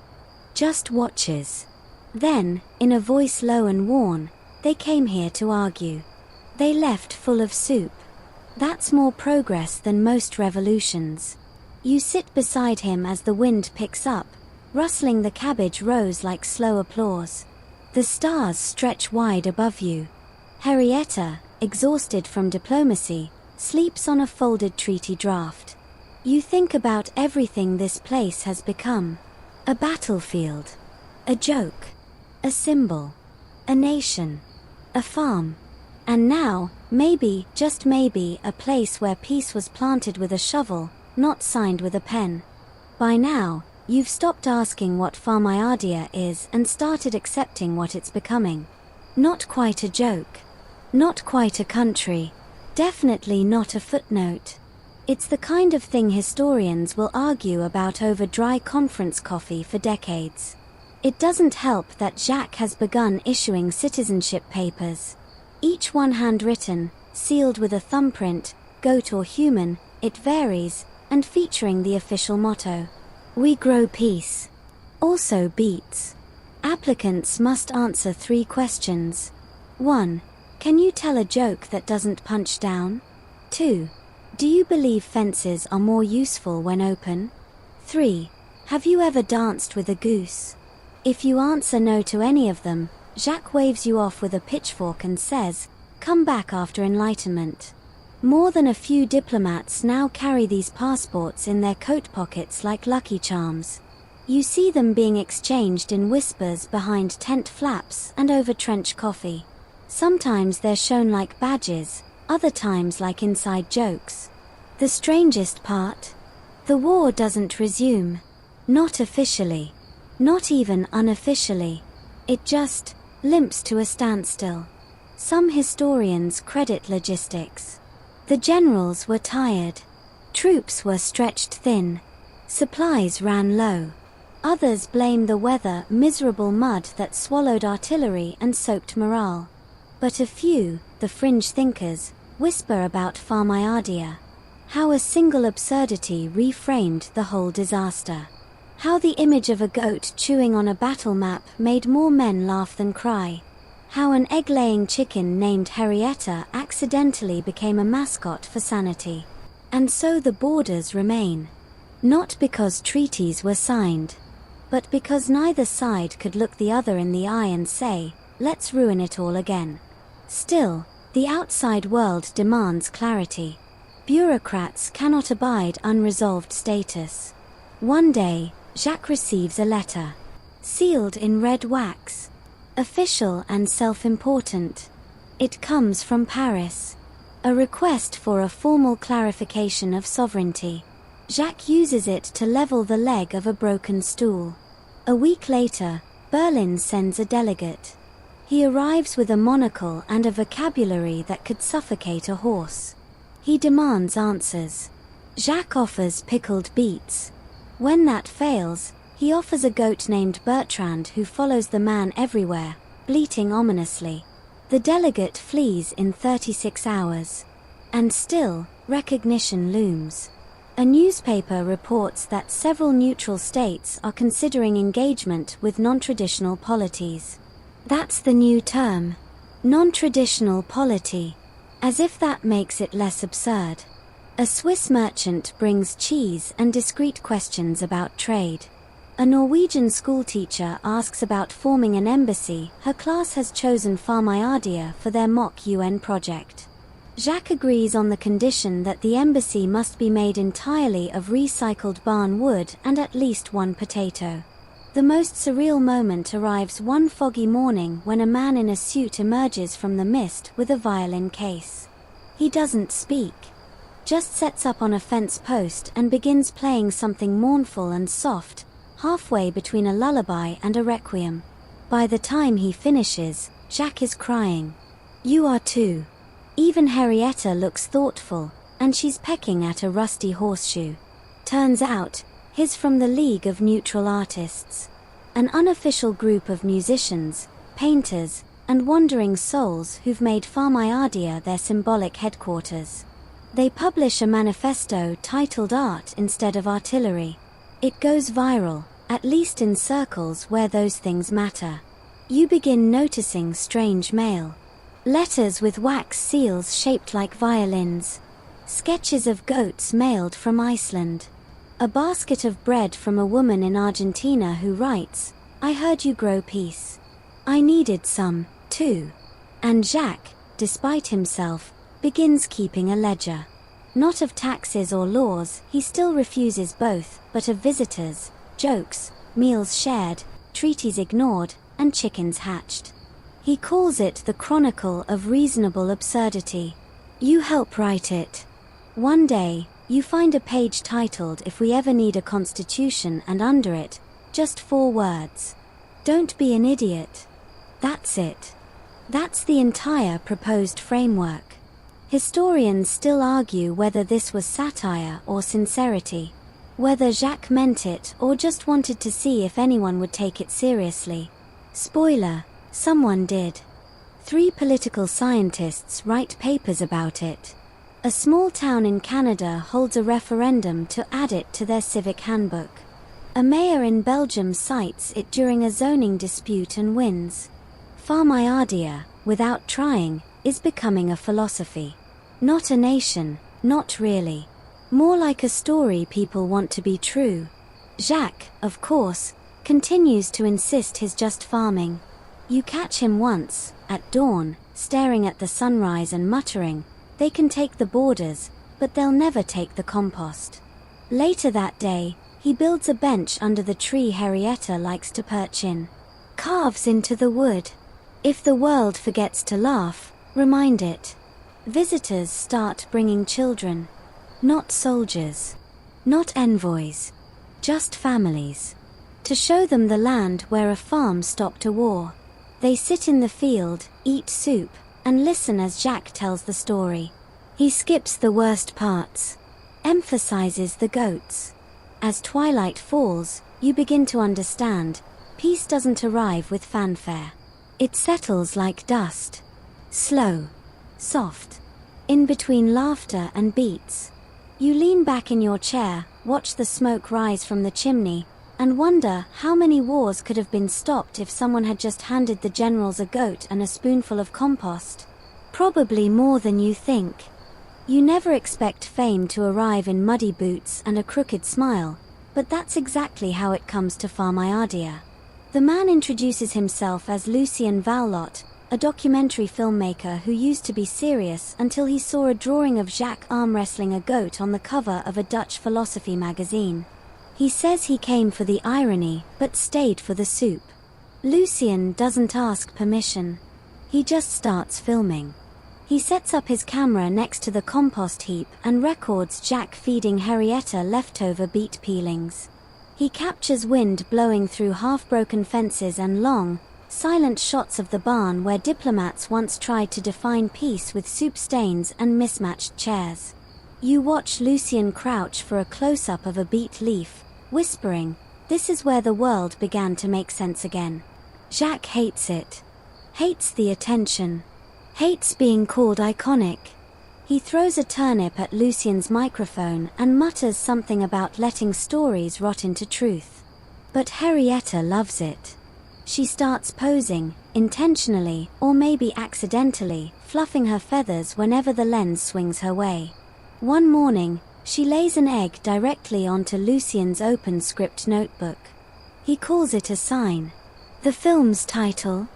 Just watches. Then, in a voice low and worn, they came here to argue. They left full of soup. That's more progress than most revolutions. You sit beside him as the wind picks up, rustling the cabbage rows like slow applause. The stars stretch wide above you. Henrietta, exhausted from diplomacy, sleeps on a folded treaty draft. You think about everything this place has become. A battlefield. A joke. A symbol. A nation. A farm. And now, maybe, just maybe, a place where peace was planted with a shovel, not signed with a pen. By now, you've stopped asking what farmhouse is and started accepting what it's becoming. Not quite a joke. Not quite a country. Definitely not a footnote. It's the kind of thing historians will argue about over dry conference coffee for decades. It doesn't help that Jacques has begun issuing citizenship papers. Each one handwritten, sealed with a thumbprint, goat or human, it varies, and featuring the official motto. We grow peace. Also beats. Applicants must answer 3 questions. 1. Can you tell a joke that doesn't punch down? 2. Do you believe fences are more useful when open? 3. Have you ever danced with a goose? If you answer no to any of them, Jacques waves you off with a pitchfork and says, come back after enlightenment. More than a few diplomats now carry these passports in their coat pockets like lucky charms. You see them being exchanged in whispers behind tent flaps and over trench coffee. Sometimes they're shown like badges, other times like inside jokes. The strangest part? The war doesn't resume. Not officially. Not even unofficially. It just limps to a standstill. Some historians credit logistics. The generals were tired. Troops were stretched thin. Supplies ran low. Others blame the weather, miserable mud that swallowed artillery and soaked morale. But a few, the fringe thinkers, whisper about farmhouse. How a single absurdity reframed the whole disaster. How the image of a goat chewing on a battle map made more men laugh than cry. How an egg-laying chicken named Henrietta accidentally became a mascot for sanity. And so the borders remain. Not because treaties were signed, but because neither side could look the other in the eye and say, let's ruin it all again. Still, the outside world demands clarity. Bureaucrats cannot abide unresolved status. One day, Jacques receives a letter. Sealed in red wax. Official and self-important. It comes from Paris. A request for a formal clarification of sovereignty. Jacques uses it to level the leg of a broken stool. A week later, Berlin sends a delegate. He arrives with a monocle and a vocabulary that could suffocate a horse. He demands answers. Jacques offers pickled beets. When that fails, he offers a goat named Bertrand who follows the man everywhere, bleating ominously. The delegate flees in 36 hours. And still, recognition looms. A newspaper reports that several neutral states are considering engagement with non-traditional polities. That's the new term. Non-traditional polity. As if that makes it less absurd. A Swiss merchant brings cheese and discreet questions about trade. A Norwegian schoolteacher asks about forming an embassy. Her class has chosen farmhouse for their mock UN project. Jacques agrees on the condition that the embassy must be made entirely of recycled barn wood and at least one potato. The most surreal moment arrives one foggy morning when a man in a suit emerges from the mist with a violin case. He doesn't speak, just sets up on a fence post and begins playing something mournful and soft, halfway between a lullaby and a requiem. By the time he finishes, Jacques is crying. You are too. Even Henrietta looks thoughtful, and she's pecking at a rusty horseshoe. Turns out, he's from the League of Neutral Artists, an unofficial group of musicians, painters, and wandering souls who've made Farmhouse their symbolic headquarters. They publish a manifesto titled Art Instead of Artillery. It goes viral, at least in circles where those things matter. You begin noticing strange mail. Letters with wax seals shaped like violins. Sketches of goats mailed from Iceland. A basket of bread from a woman in Argentina who writes, "I heard you grow peace. I needed some, too." And Jacques, despite himself, begins keeping a ledger. Not of taxes or laws, he still refuses both, but of visitors, jokes, meals shared, treaties ignored, and chickens hatched. He calls it the Chronicle of Reasonable Absurdity. You help write it. One day, you find a page titled "If We Ever Need a Constitution," and under it, just 4 words. Don't be an idiot. That's it. That's the entire proposed framework. Historians still argue whether this was satire or sincerity, whether Jacques meant it or just wanted to see if anyone would take it seriously. Spoiler, someone did. 3 political scientists write papers about it. A small town in Canada holds a referendum to add it to their civic handbook. A mayor in Belgium cites it during a zoning dispute and wins. Farmhouse, without trying, is becoming a philosophy. Not a nation, not really. More like a story people want to be true. Jacques, of course, continues to insist he's just farming. You catch him once, at dawn, staring at the sunrise and muttering, "They can take the borders, but they'll never take the compost." Later that day, he builds a bench under the tree Henrietta likes to perch in. Carves into the wood. If the world forgets to laugh, remind it. Visitors start bringing children. Not soldiers. Not envoys. Just families. To show them the land where a farm stopped a war. They sit in the field, eat soup, and listen as Jacques tells the story. He skips the worst parts. Emphasizes the goats. As twilight falls, you begin to understand, peace doesn't arrive with fanfare. It settles like dust. Slow. Soft. In between laughter and beats. You lean back in your chair, watch the smoke rise from the chimney, and wonder how many wars could have been stopped if someone had just handed the generals a goat and a spoonful of compost. Probably more than you think. You never expect fame to arrive in muddy boots and a crooked smile, but that's exactly how it comes to Farmhouse. The man introduces himself as Lucien Vallotte, a documentary filmmaker who used to be serious until he saw a drawing of Jacques arm wrestling a goat on the cover of a Dutch philosophy magazine. He says he came for the irony, but stayed for the soup. Lucien doesn't ask permission. He just starts filming. He sets up his camera next to the compost heap and records Jacques feeding Henrietta leftover beet peelings. He captures wind blowing through half-broken fences and long, silent shots of the barn where diplomats once tried to define peace with soup stains and mismatched chairs. You watch Lucien crouch for a close-up of a beet leaf, whispering, "This is where the world began to make sense again." Jacques hates it. Hates the attention. Hates being called iconic. He throws a turnip at Lucien's microphone and mutters something about letting stories rot into truth. But Henrietta loves it. She starts posing, intentionally, or maybe accidentally, fluffing her feathers whenever the lens swings her way. One morning, she lays an egg directly onto Lucien's open script notebook. He calls it a sign. The film's title?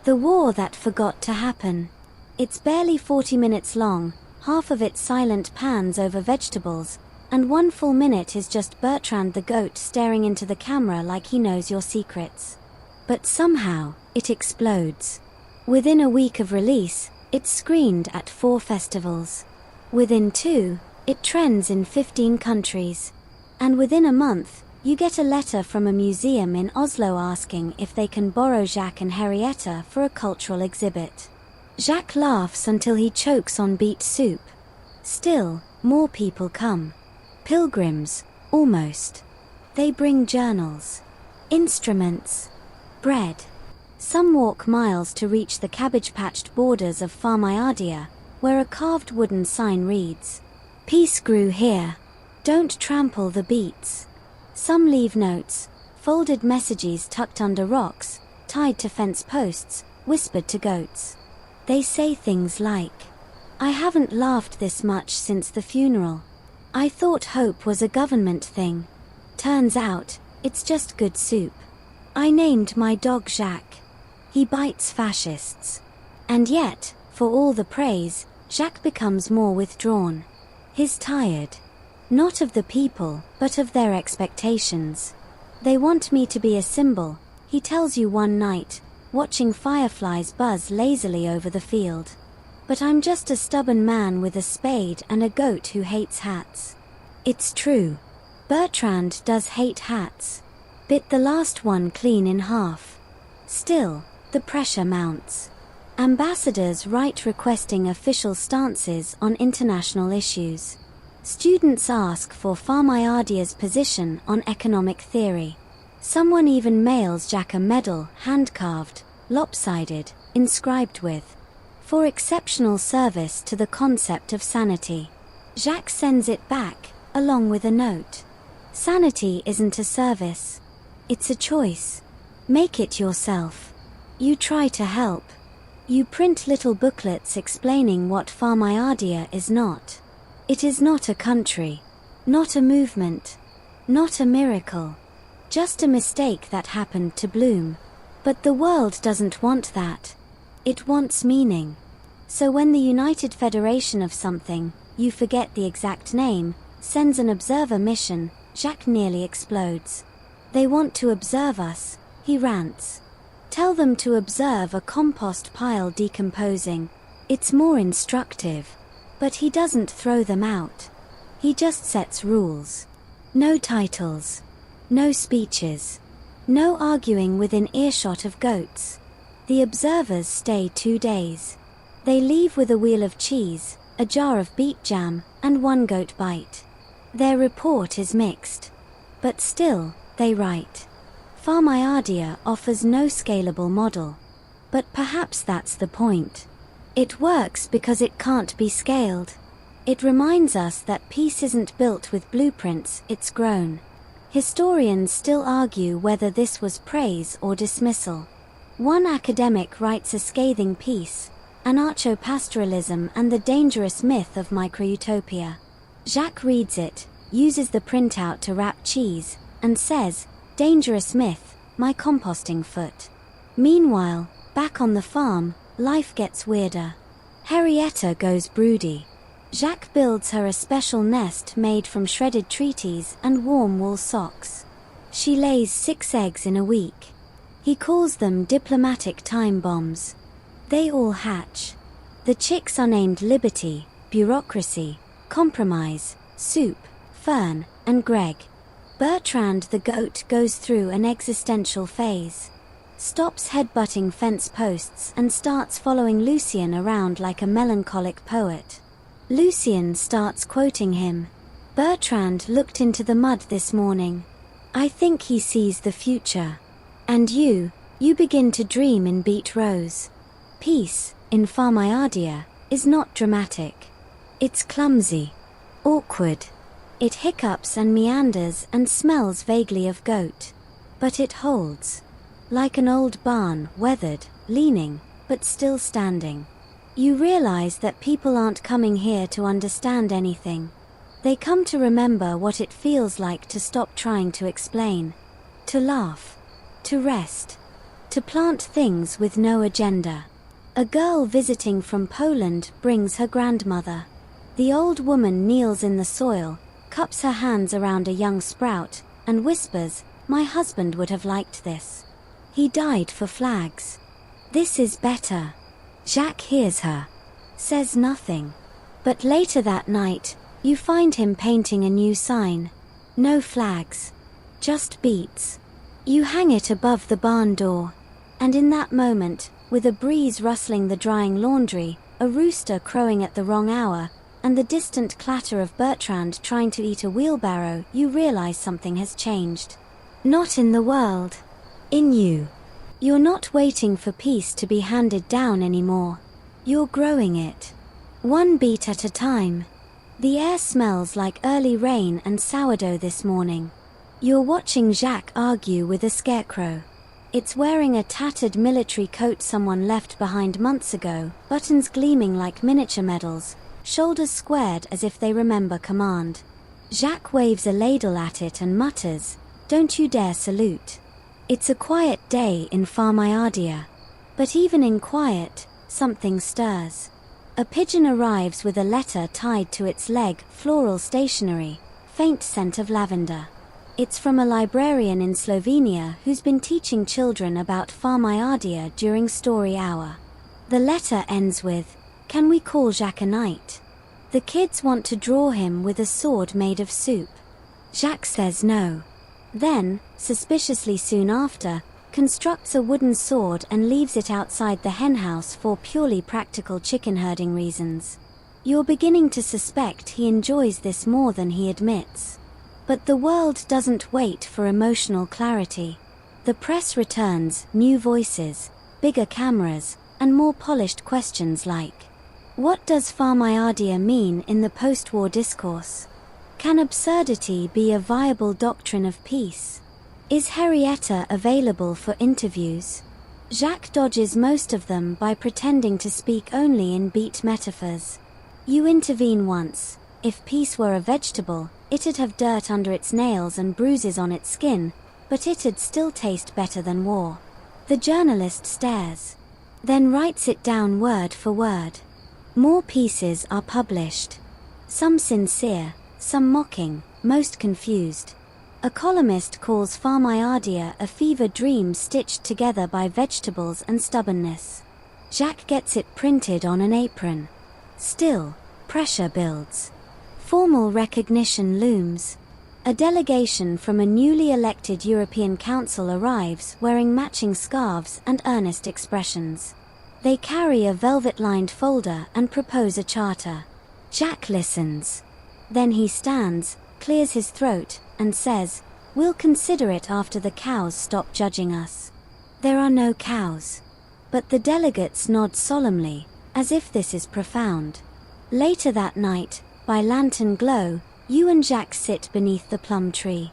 The War That Forgot to Happen. It's barely 40 minutes long, half of it silent pans over vegetables, And 1 full minute is just Bertrand the goat staring into the camera like he knows your secrets. But somehow, it explodes. Within a week of release, it's screened at 4 festivals. Within 2, it trends in 15 countries. And within a month, you get a letter from a museum in Oslo asking if they can borrow Jacques and Henrietta for a cultural exhibit. Jacques laughs until he chokes on beet soup. Still, more people come. Pilgrims, almost. They bring journals, instruments, bread. Some walk miles to reach the cabbage-patched borders of Farmhouse, where a carved wooden sign reads, "Peace grew here. Don't trample the beets." Some leave notes, folded messages tucked under rocks, tied to fence posts, whispered to goats. They say things like, "I haven't laughed this much since the funeral. I thought hope was a government thing. Turns out, it's just good soup. I named my dog Jacques. He bites fascists." And yet, for all the praise, Jacques becomes more withdrawn. He's tired. Not of the people, but of their expectations. "They want me to be a symbol," he tells you one night, watching fireflies buzz lazily over the field. "But I'm just a stubborn man with a spade and a goat who hates hats." It's true. Bertrand does hate hats. Bit the last one clean in half. Still, the pressure mounts. Ambassadors write requesting official stances on international issues. Students ask for Farmhouse position on economic theory. Someone even mails Jacques a medal, hand-carved, lopsided, inscribed with, "For exceptional service to the concept of sanity." Jacques sends it back, along with a note. Sanity isn't a service. It's a choice. Make it yourself. You try to help. You print little booklets explaining what Farmhouse is not. It is not a country. Not a movement. Not a miracle. Just a mistake that happened to bloom. But the world doesn't want that. It wants meaning. So when the United Federation of something, you forget the exact name, sends an observer mission, Jacques nearly explodes. "They want to observe us," he rants. "Tell them to observe a compost pile decomposing. It's more instructive." But he doesn't throw them out. He just sets rules. No titles. No speeches. No arguing within earshot of goats. The observers stay 2 days. They leave with a wheel of cheese, a jar of beet jam, and 1 goat bite. Their report is mixed. But still, they write. Farmhouse offers no scalable model. But perhaps that's the point. It works because it can't be scaled. It reminds us that peace isn't built with blueprints, it's grown. Historians still argue whether this was praise or dismissal. One academic writes a scathing piece, Anarcho-pastoralism and the dangerous myth of micro-utopia. Jacques reads it, uses the printout to wrap cheese, and says, "Dangerous myth, my composting foot." Meanwhile, back on the farm, life gets weirder. Henrietta goes broody. Jacques builds her a special nest made from shredded treaties and warm wool socks. She lays 6 eggs in a week. He calls them diplomatic time bombs. They all hatch. The chicks are named Liberty, Bureaucracy, Compromise, Soup, Fern, and Greg. Bertrand the goat goes through an existential phase. Stops headbutting fence posts and starts following Lucien around like a melancholic poet. Lucien starts quoting him. "Bertrand looked into the mud this morning. I think he sees the future. And you begin to dream in beet rows." Peace, in Farmhouse, is not dramatic. It's clumsy. Awkward. It hiccups and meanders and smells vaguely of goat. But it holds. Like an old barn, weathered, leaning, but still standing. You realize that people aren't coming here to understand anything. They come to remember what it feels like to stop trying to explain. To laugh. To rest. To plant things with no agenda. A girl visiting from Poland brings her grandmother. The old woman kneels in the soil, cups her hands around a young sprout, and whispers, "My husband would have liked this. He died for flags. This is better." Jacques hears her, says nothing. But later that night, you find him painting a new sign. No flags. Just beats. You hang it above the barn door. And in that moment, with a breeze rustling the drying laundry, a rooster crowing at the wrong hour, and the distant clatter of Bertrand trying to eat a wheelbarrow, you realize something has changed. Not in the world. In you. You're not waiting for peace to be handed down anymore. You're growing it. One beat at a time. The air smells like early rain and sourdough this morning. You're watching Jacques argue with a scarecrow. It's wearing a tattered military coat someone left behind months ago, buttons gleaming like miniature medals, shoulders squared as if they remember command. Jacques waves a ladle at it and mutters, "Don't you dare salute." It's a quiet day in Farmhouse. But even in quiet, something stirs. A pigeon arrives with a letter tied to its leg, floral stationery, faint scent of lavender. It's from a librarian in Slovenia who's been teaching children about Farmhouse during story hour. The letter ends with, "Can we call Jacques a knight?" The kids want to draw him with a sword made of soup. Jacques says no. Then, suspiciously soon after, constructs a wooden sword and leaves it outside the henhouse for purely practical chicken herding reasons. You're beginning to suspect he enjoys this more than he admits. But the world doesn't wait for emotional clarity. The press returns, new voices, bigger cameras, and more polished questions like, what does Farmhouse mean in the post-war discourse? Can absurdity be a viable doctrine of peace? Is Henrietta available for interviews? Jacques dodges most of them by pretending to speak only in beat metaphors. You intervene once. If peace were a vegetable, it'd have dirt under its nails and bruises on its skin, but it'd still taste better than war. The journalist stares, then writes it down word for word. More pieces are published. Some sincere, some mocking, most confused. A columnist calls Farmhouse a fever dream stitched together by vegetables and stubbornness. Jacques gets it printed on an apron. Still, pressure builds. Formal recognition looms. A delegation from a newly elected European Council arrives wearing matching scarves and earnest expressions. They carry a velvet-lined folder and propose a charter. Jacques listens. Then he stands, clears his throat, and says, "We'll consider it after the cows stop judging us." There are no cows. But the delegates nod solemnly, as if this is profound. Later that night, by lantern glow, you and Jacques sit beneath the plum tree.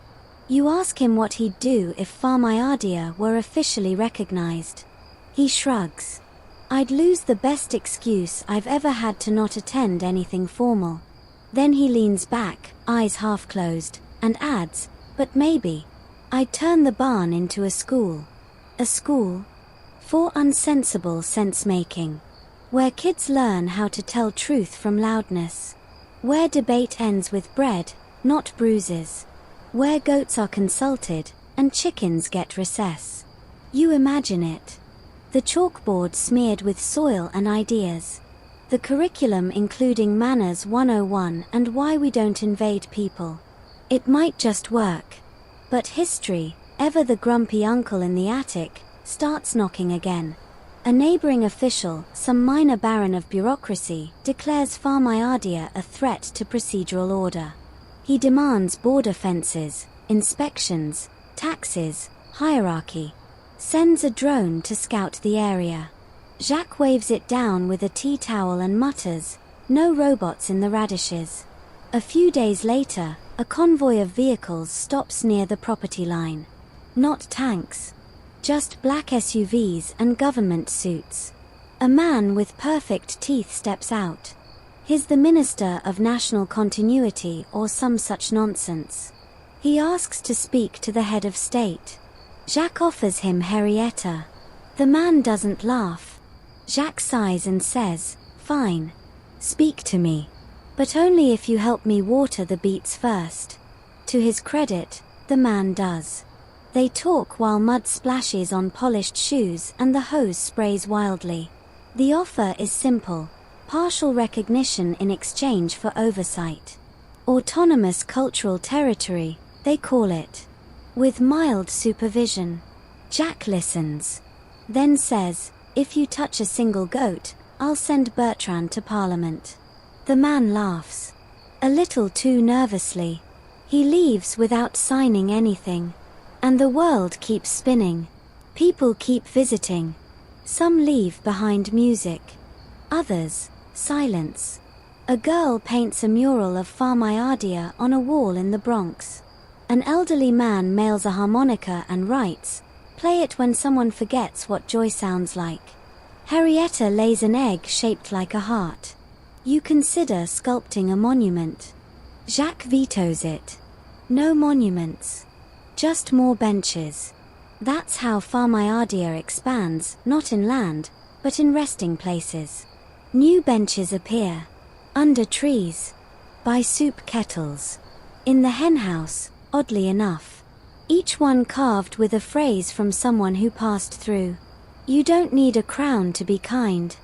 You ask him what he'd do if Farmhouse were officially recognized. He shrugs. "I'd lose the best excuse I've ever had to not attend anything formal." Then he leans back, eyes half closed, and adds, "But maybe I'd turn the barn into a school." A school for unsensible sense-making, where kids learn how to tell truth from loudness, where debate ends with bread, not bruises, where goats are consulted and chickens get recess. You imagine it. The chalkboard smeared with soil and ideas. The curriculum including Manners 101 and Why We Don't Invade People. It might just work. But history, ever the grumpy uncle in the attic, starts knocking again. A neighboring official, some minor baron of bureaucracy, declares Farmhouse a threat to procedural order. He demands border fences, inspections, taxes, hierarchy. Sends a drone to scout the area. Jacques waves it down with a tea towel and mutters, "No robots in the radishes." A few days later, a convoy of vehicles stops near the property line. Not tanks. Just black SUVs and government suits. A man with perfect teeth steps out. He's the Minister of National Continuity or some such nonsense. He asks to speak to the head of state. Jacques offers him Henrietta. The man doesn't laugh. Jacques sighs and says, "Fine. Speak to me. But only if you help me water the beets first. To his credit, the man does. They talk while mud splashes on polished shoes and the hose sprays wildly. The offer is simple: partial recognition in exchange for oversight. Autonomous cultural territory, they call it. With mild supervision. Jack listens. Then says, "If you touch a single goat, I'll send Bertrand to Parliament." The man laughs. A little too nervously. He leaves without signing anything. And the world keeps spinning. People keep visiting. Some leave behind music. Others, silence. A girl paints a mural of Farmhouse on a wall in the Bronx. An elderly man mails a harmonica and writes, "Play it when someone forgets what joy sounds like." Henrietta lays an egg shaped like a heart. You consider sculpting a monument. Jacques vetoes it. No monuments. Just more benches. That's how Farmhouse expands, not in land, but in resting places. New benches appear. Under trees. By soup kettles. In the henhouse, oddly enough. Each one carved with a phrase from someone who passed through. You don't need a crown to be kind.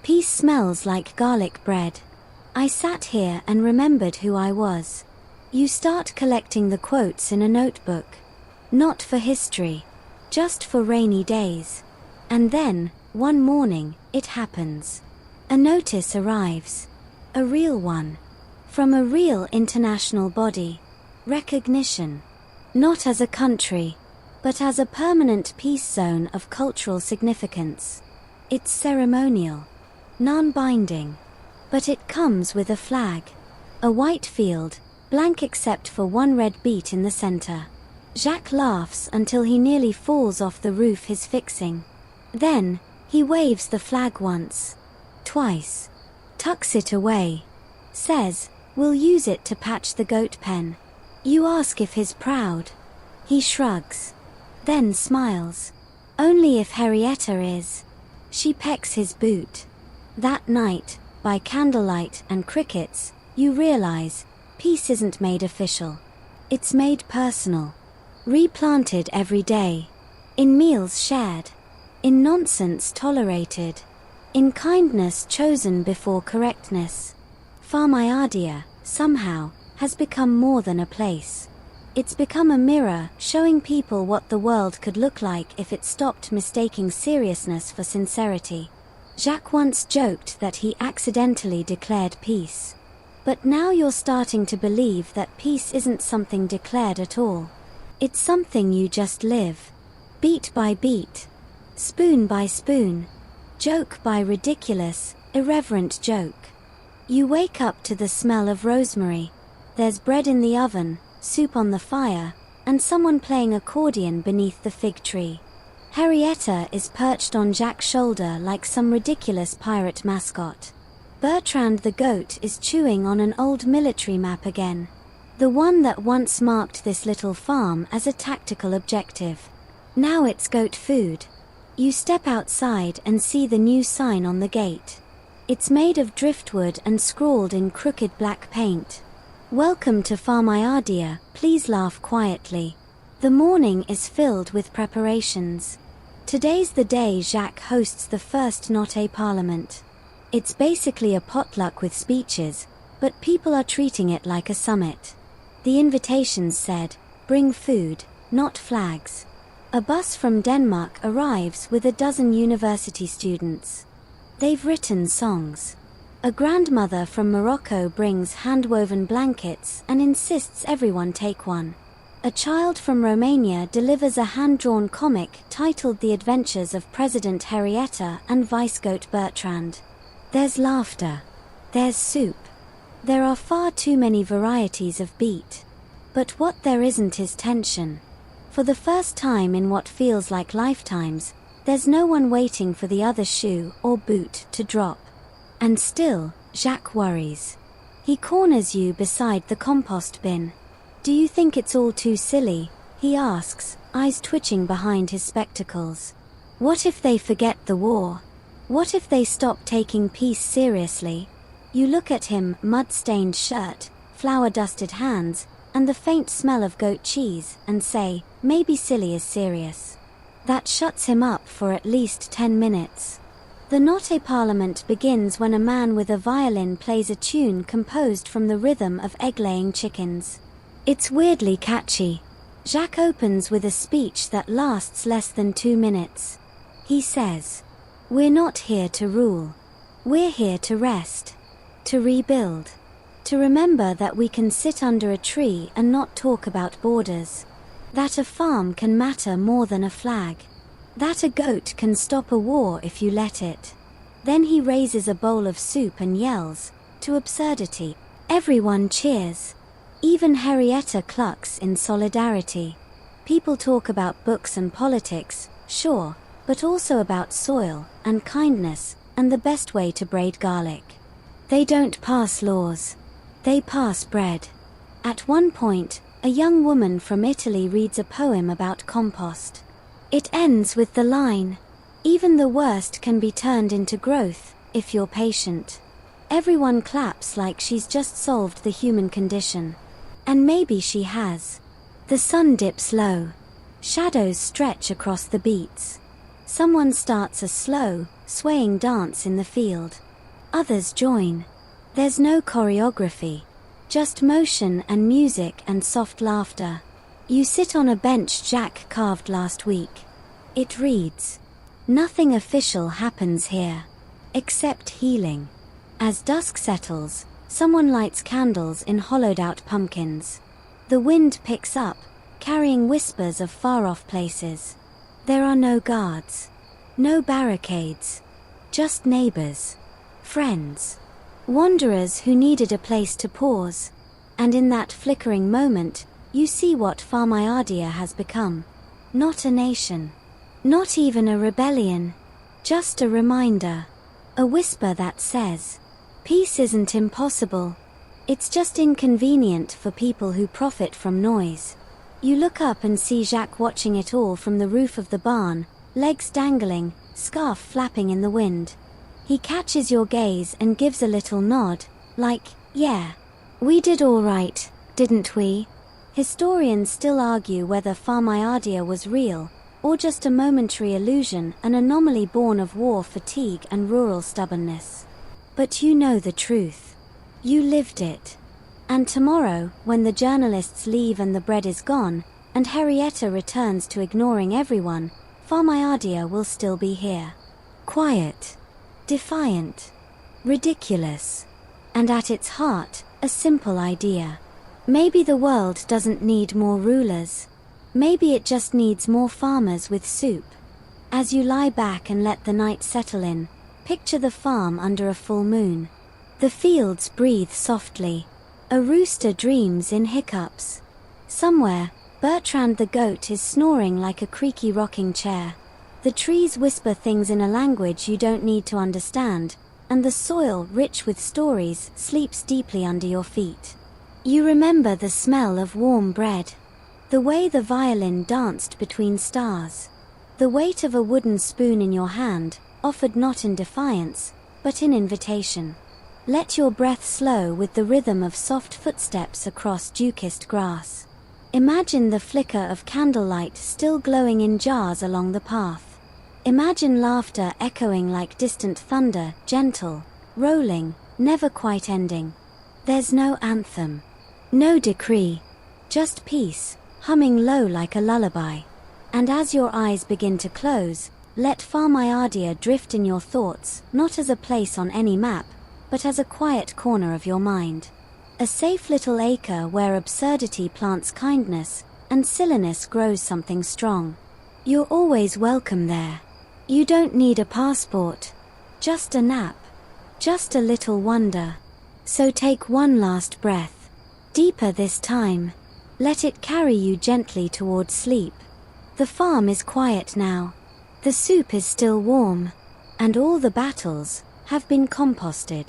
Peace smells like garlic bread. I sat here and remembered who I was. You start collecting the quotes in a notebook. Not for history. Just for rainy days. And then, one morning, it happens. A notice arrives. A real one. From a real international body. Recognition. Not as a country, but as a permanent peace zone of cultural significance. It's ceremonial. Non-binding. But it comes with a flag. A white field, blank except for one red beet in the center. Jacques laughs until he nearly falls off the roof he's fixing. Then, he waves the flag once. Twice. Tucks it away. Says, "We'll use it to patch the goat pen." You ask if he's proud. He shrugs. Then smiles. Only if Henrietta is. She pecks his boot. That night, by candlelight and crickets, you realize, peace isn't made official. It's made personal. Replanted every day. In meals shared. In nonsense tolerated. In kindness chosen before correctness. Farmhouse, somehow, has become more than a place. It's become a mirror, showing people what the world could look like if it stopped mistaking seriousness for sincerity. Jacques once joked that he accidentally declared peace. But now you're starting to believe that peace isn't something declared at all. It's something you just live. Beat by beat. Spoon by spoon. Joke by ridiculous, irreverent joke. You wake up to the smell of rosemary. There's bread in the oven, soup on the fire, and someone playing accordion beneath the fig tree. Henrietta is perched on Jack's shoulder like some ridiculous pirate mascot. Bertrand the goat is chewing on an old military map again. The one that once marked this little farm as a tactical objective. Now it's goat food. You step outside and see the new sign on the gate. It's made of driftwood and scrawled in crooked black paint. "Welcome to Farmhouse, please laugh quietly." The morning is filled with preparations. Today's the day Jacques hosts the first Not-A Parliament. It's basically a potluck with speeches, but people are treating it like a summit. The invitations said, "Bring food, not flags." A bus from Denmark arrives with a dozen university students. They've written songs. A grandmother from Morocco brings hand-woven blankets and insists everyone take one. A child from Romania delivers a hand-drawn comic titled The Adventures of President Henrietta and Vice-Goat Bertrand. There's laughter. There's soup. There are far too many varieties of beet. But what there isn't is tension. For the first time in what feels like lifetimes, there's no one waiting for the other shoe or boot to drop. And still, Jacques worries. He corners you beside the compost bin. "Do you think it's all too silly?" he asks, eyes twitching behind his spectacles. "What if they forget the war? What if they stop taking peace seriously? You look at him, mud-stained shirt, flour-dusted hands, and the faint smell of goat cheese, and say, maybe silly is serious. That shuts him up for at least 10 minutes. The Notte Parliament begins when a man with a violin plays a tune composed from the rhythm of egg-laying chickens. It's weirdly catchy. Jacques opens with a speech that lasts less than 2 minutes. He says, "We're not here to rule. We're here to rest. To rebuild. To remember that we can sit under a tree and not talk about borders. That a farm can matter more than a flag. That a goat can stop a war if you let it." Then he raises a bowl of soup and yells, "To absurdity." Everyone cheers. Even Henrietta clucks in solidarity. People talk about books and politics, sure, but also about soil, and kindness, and the best way to braid garlic. They don't pass laws. They pass bread. At one point, a young woman from Italy reads a poem about compost. It ends with the line, "Even the worst can be turned into growth, if you're patient." Everyone claps like she's just solved the human condition. And maybe she has. The sun dips low. Shadows stretch across the beats. Someone starts a slow, swaying dance in the field. Others join. There's no choreography. Just motion and music and soft laughter. You sit on a bench Jack carved last week. It reads, "Nothing official happens here. Except healing." As dusk settles, someone lights candles in hollowed-out pumpkins. The wind picks up, carrying whispers of far-off places. There are no guards. No barricades. Just neighbors. Friends. Wanderers who needed a place to pause. And in that flickering moment, you see what Farmhouse has become. Not a nation. Not even a rebellion. Just a reminder. A whisper that says, peace isn't impossible. It's just inconvenient for people who profit from noise. You look up and see Jacques watching it all from the roof of the barn, legs dangling, scarf flapping in the wind. He catches your gaze and gives a little nod, like, yeah, we did all right, didn't we? Historians still argue whether Farmhouse was real, or just a momentary illusion, an anomaly born of war fatigue and rural stubbornness. But you know the truth. You lived it. And tomorrow, when the journalists leave and the bread is gone, and Henrietta returns to ignoring everyone, Farmhouse will still be here. Quiet. Defiant. Ridiculous. And at its heart, a simple idea. Maybe the world doesn't need more rulers. Maybe it just needs more farmers with soup. As you lie back and let the night settle in, picture the farm under a full moon. The fields breathe softly. A rooster dreams in hiccups. Somewhere, Bertrand the goat is snoring like a creaky rocking chair. The trees whisper things in a language you don't need to understand, and the soil, rich with stories, sleeps deeply under your feet. You remember the smell of warm bread. The way the violin danced between stars. The weight of a wooden spoon in your hand, offered not in defiance, but in invitation. Let your breath slow with the rhythm of soft footsteps across dew-kissed grass. Imagine the flicker of candlelight still glowing in jars along the path. Imagine laughter echoing like distant thunder, gentle, rolling, never quite ending. There's no anthem. No decree. Just peace, humming low like a lullaby. And as your eyes begin to close, let Farmhouse drift in your thoughts, not as a place on any map, but as a quiet corner of your mind. A safe little acre where absurdity plants kindness, and silliness grows something strong. You're always welcome there. You don't need a passport. Just a nap. Just a little wonder. So take one last breath. Deeper this time. Let it carry you gently toward sleep. The farm is quiet now. The soup is still warm. And all the battles have been composted.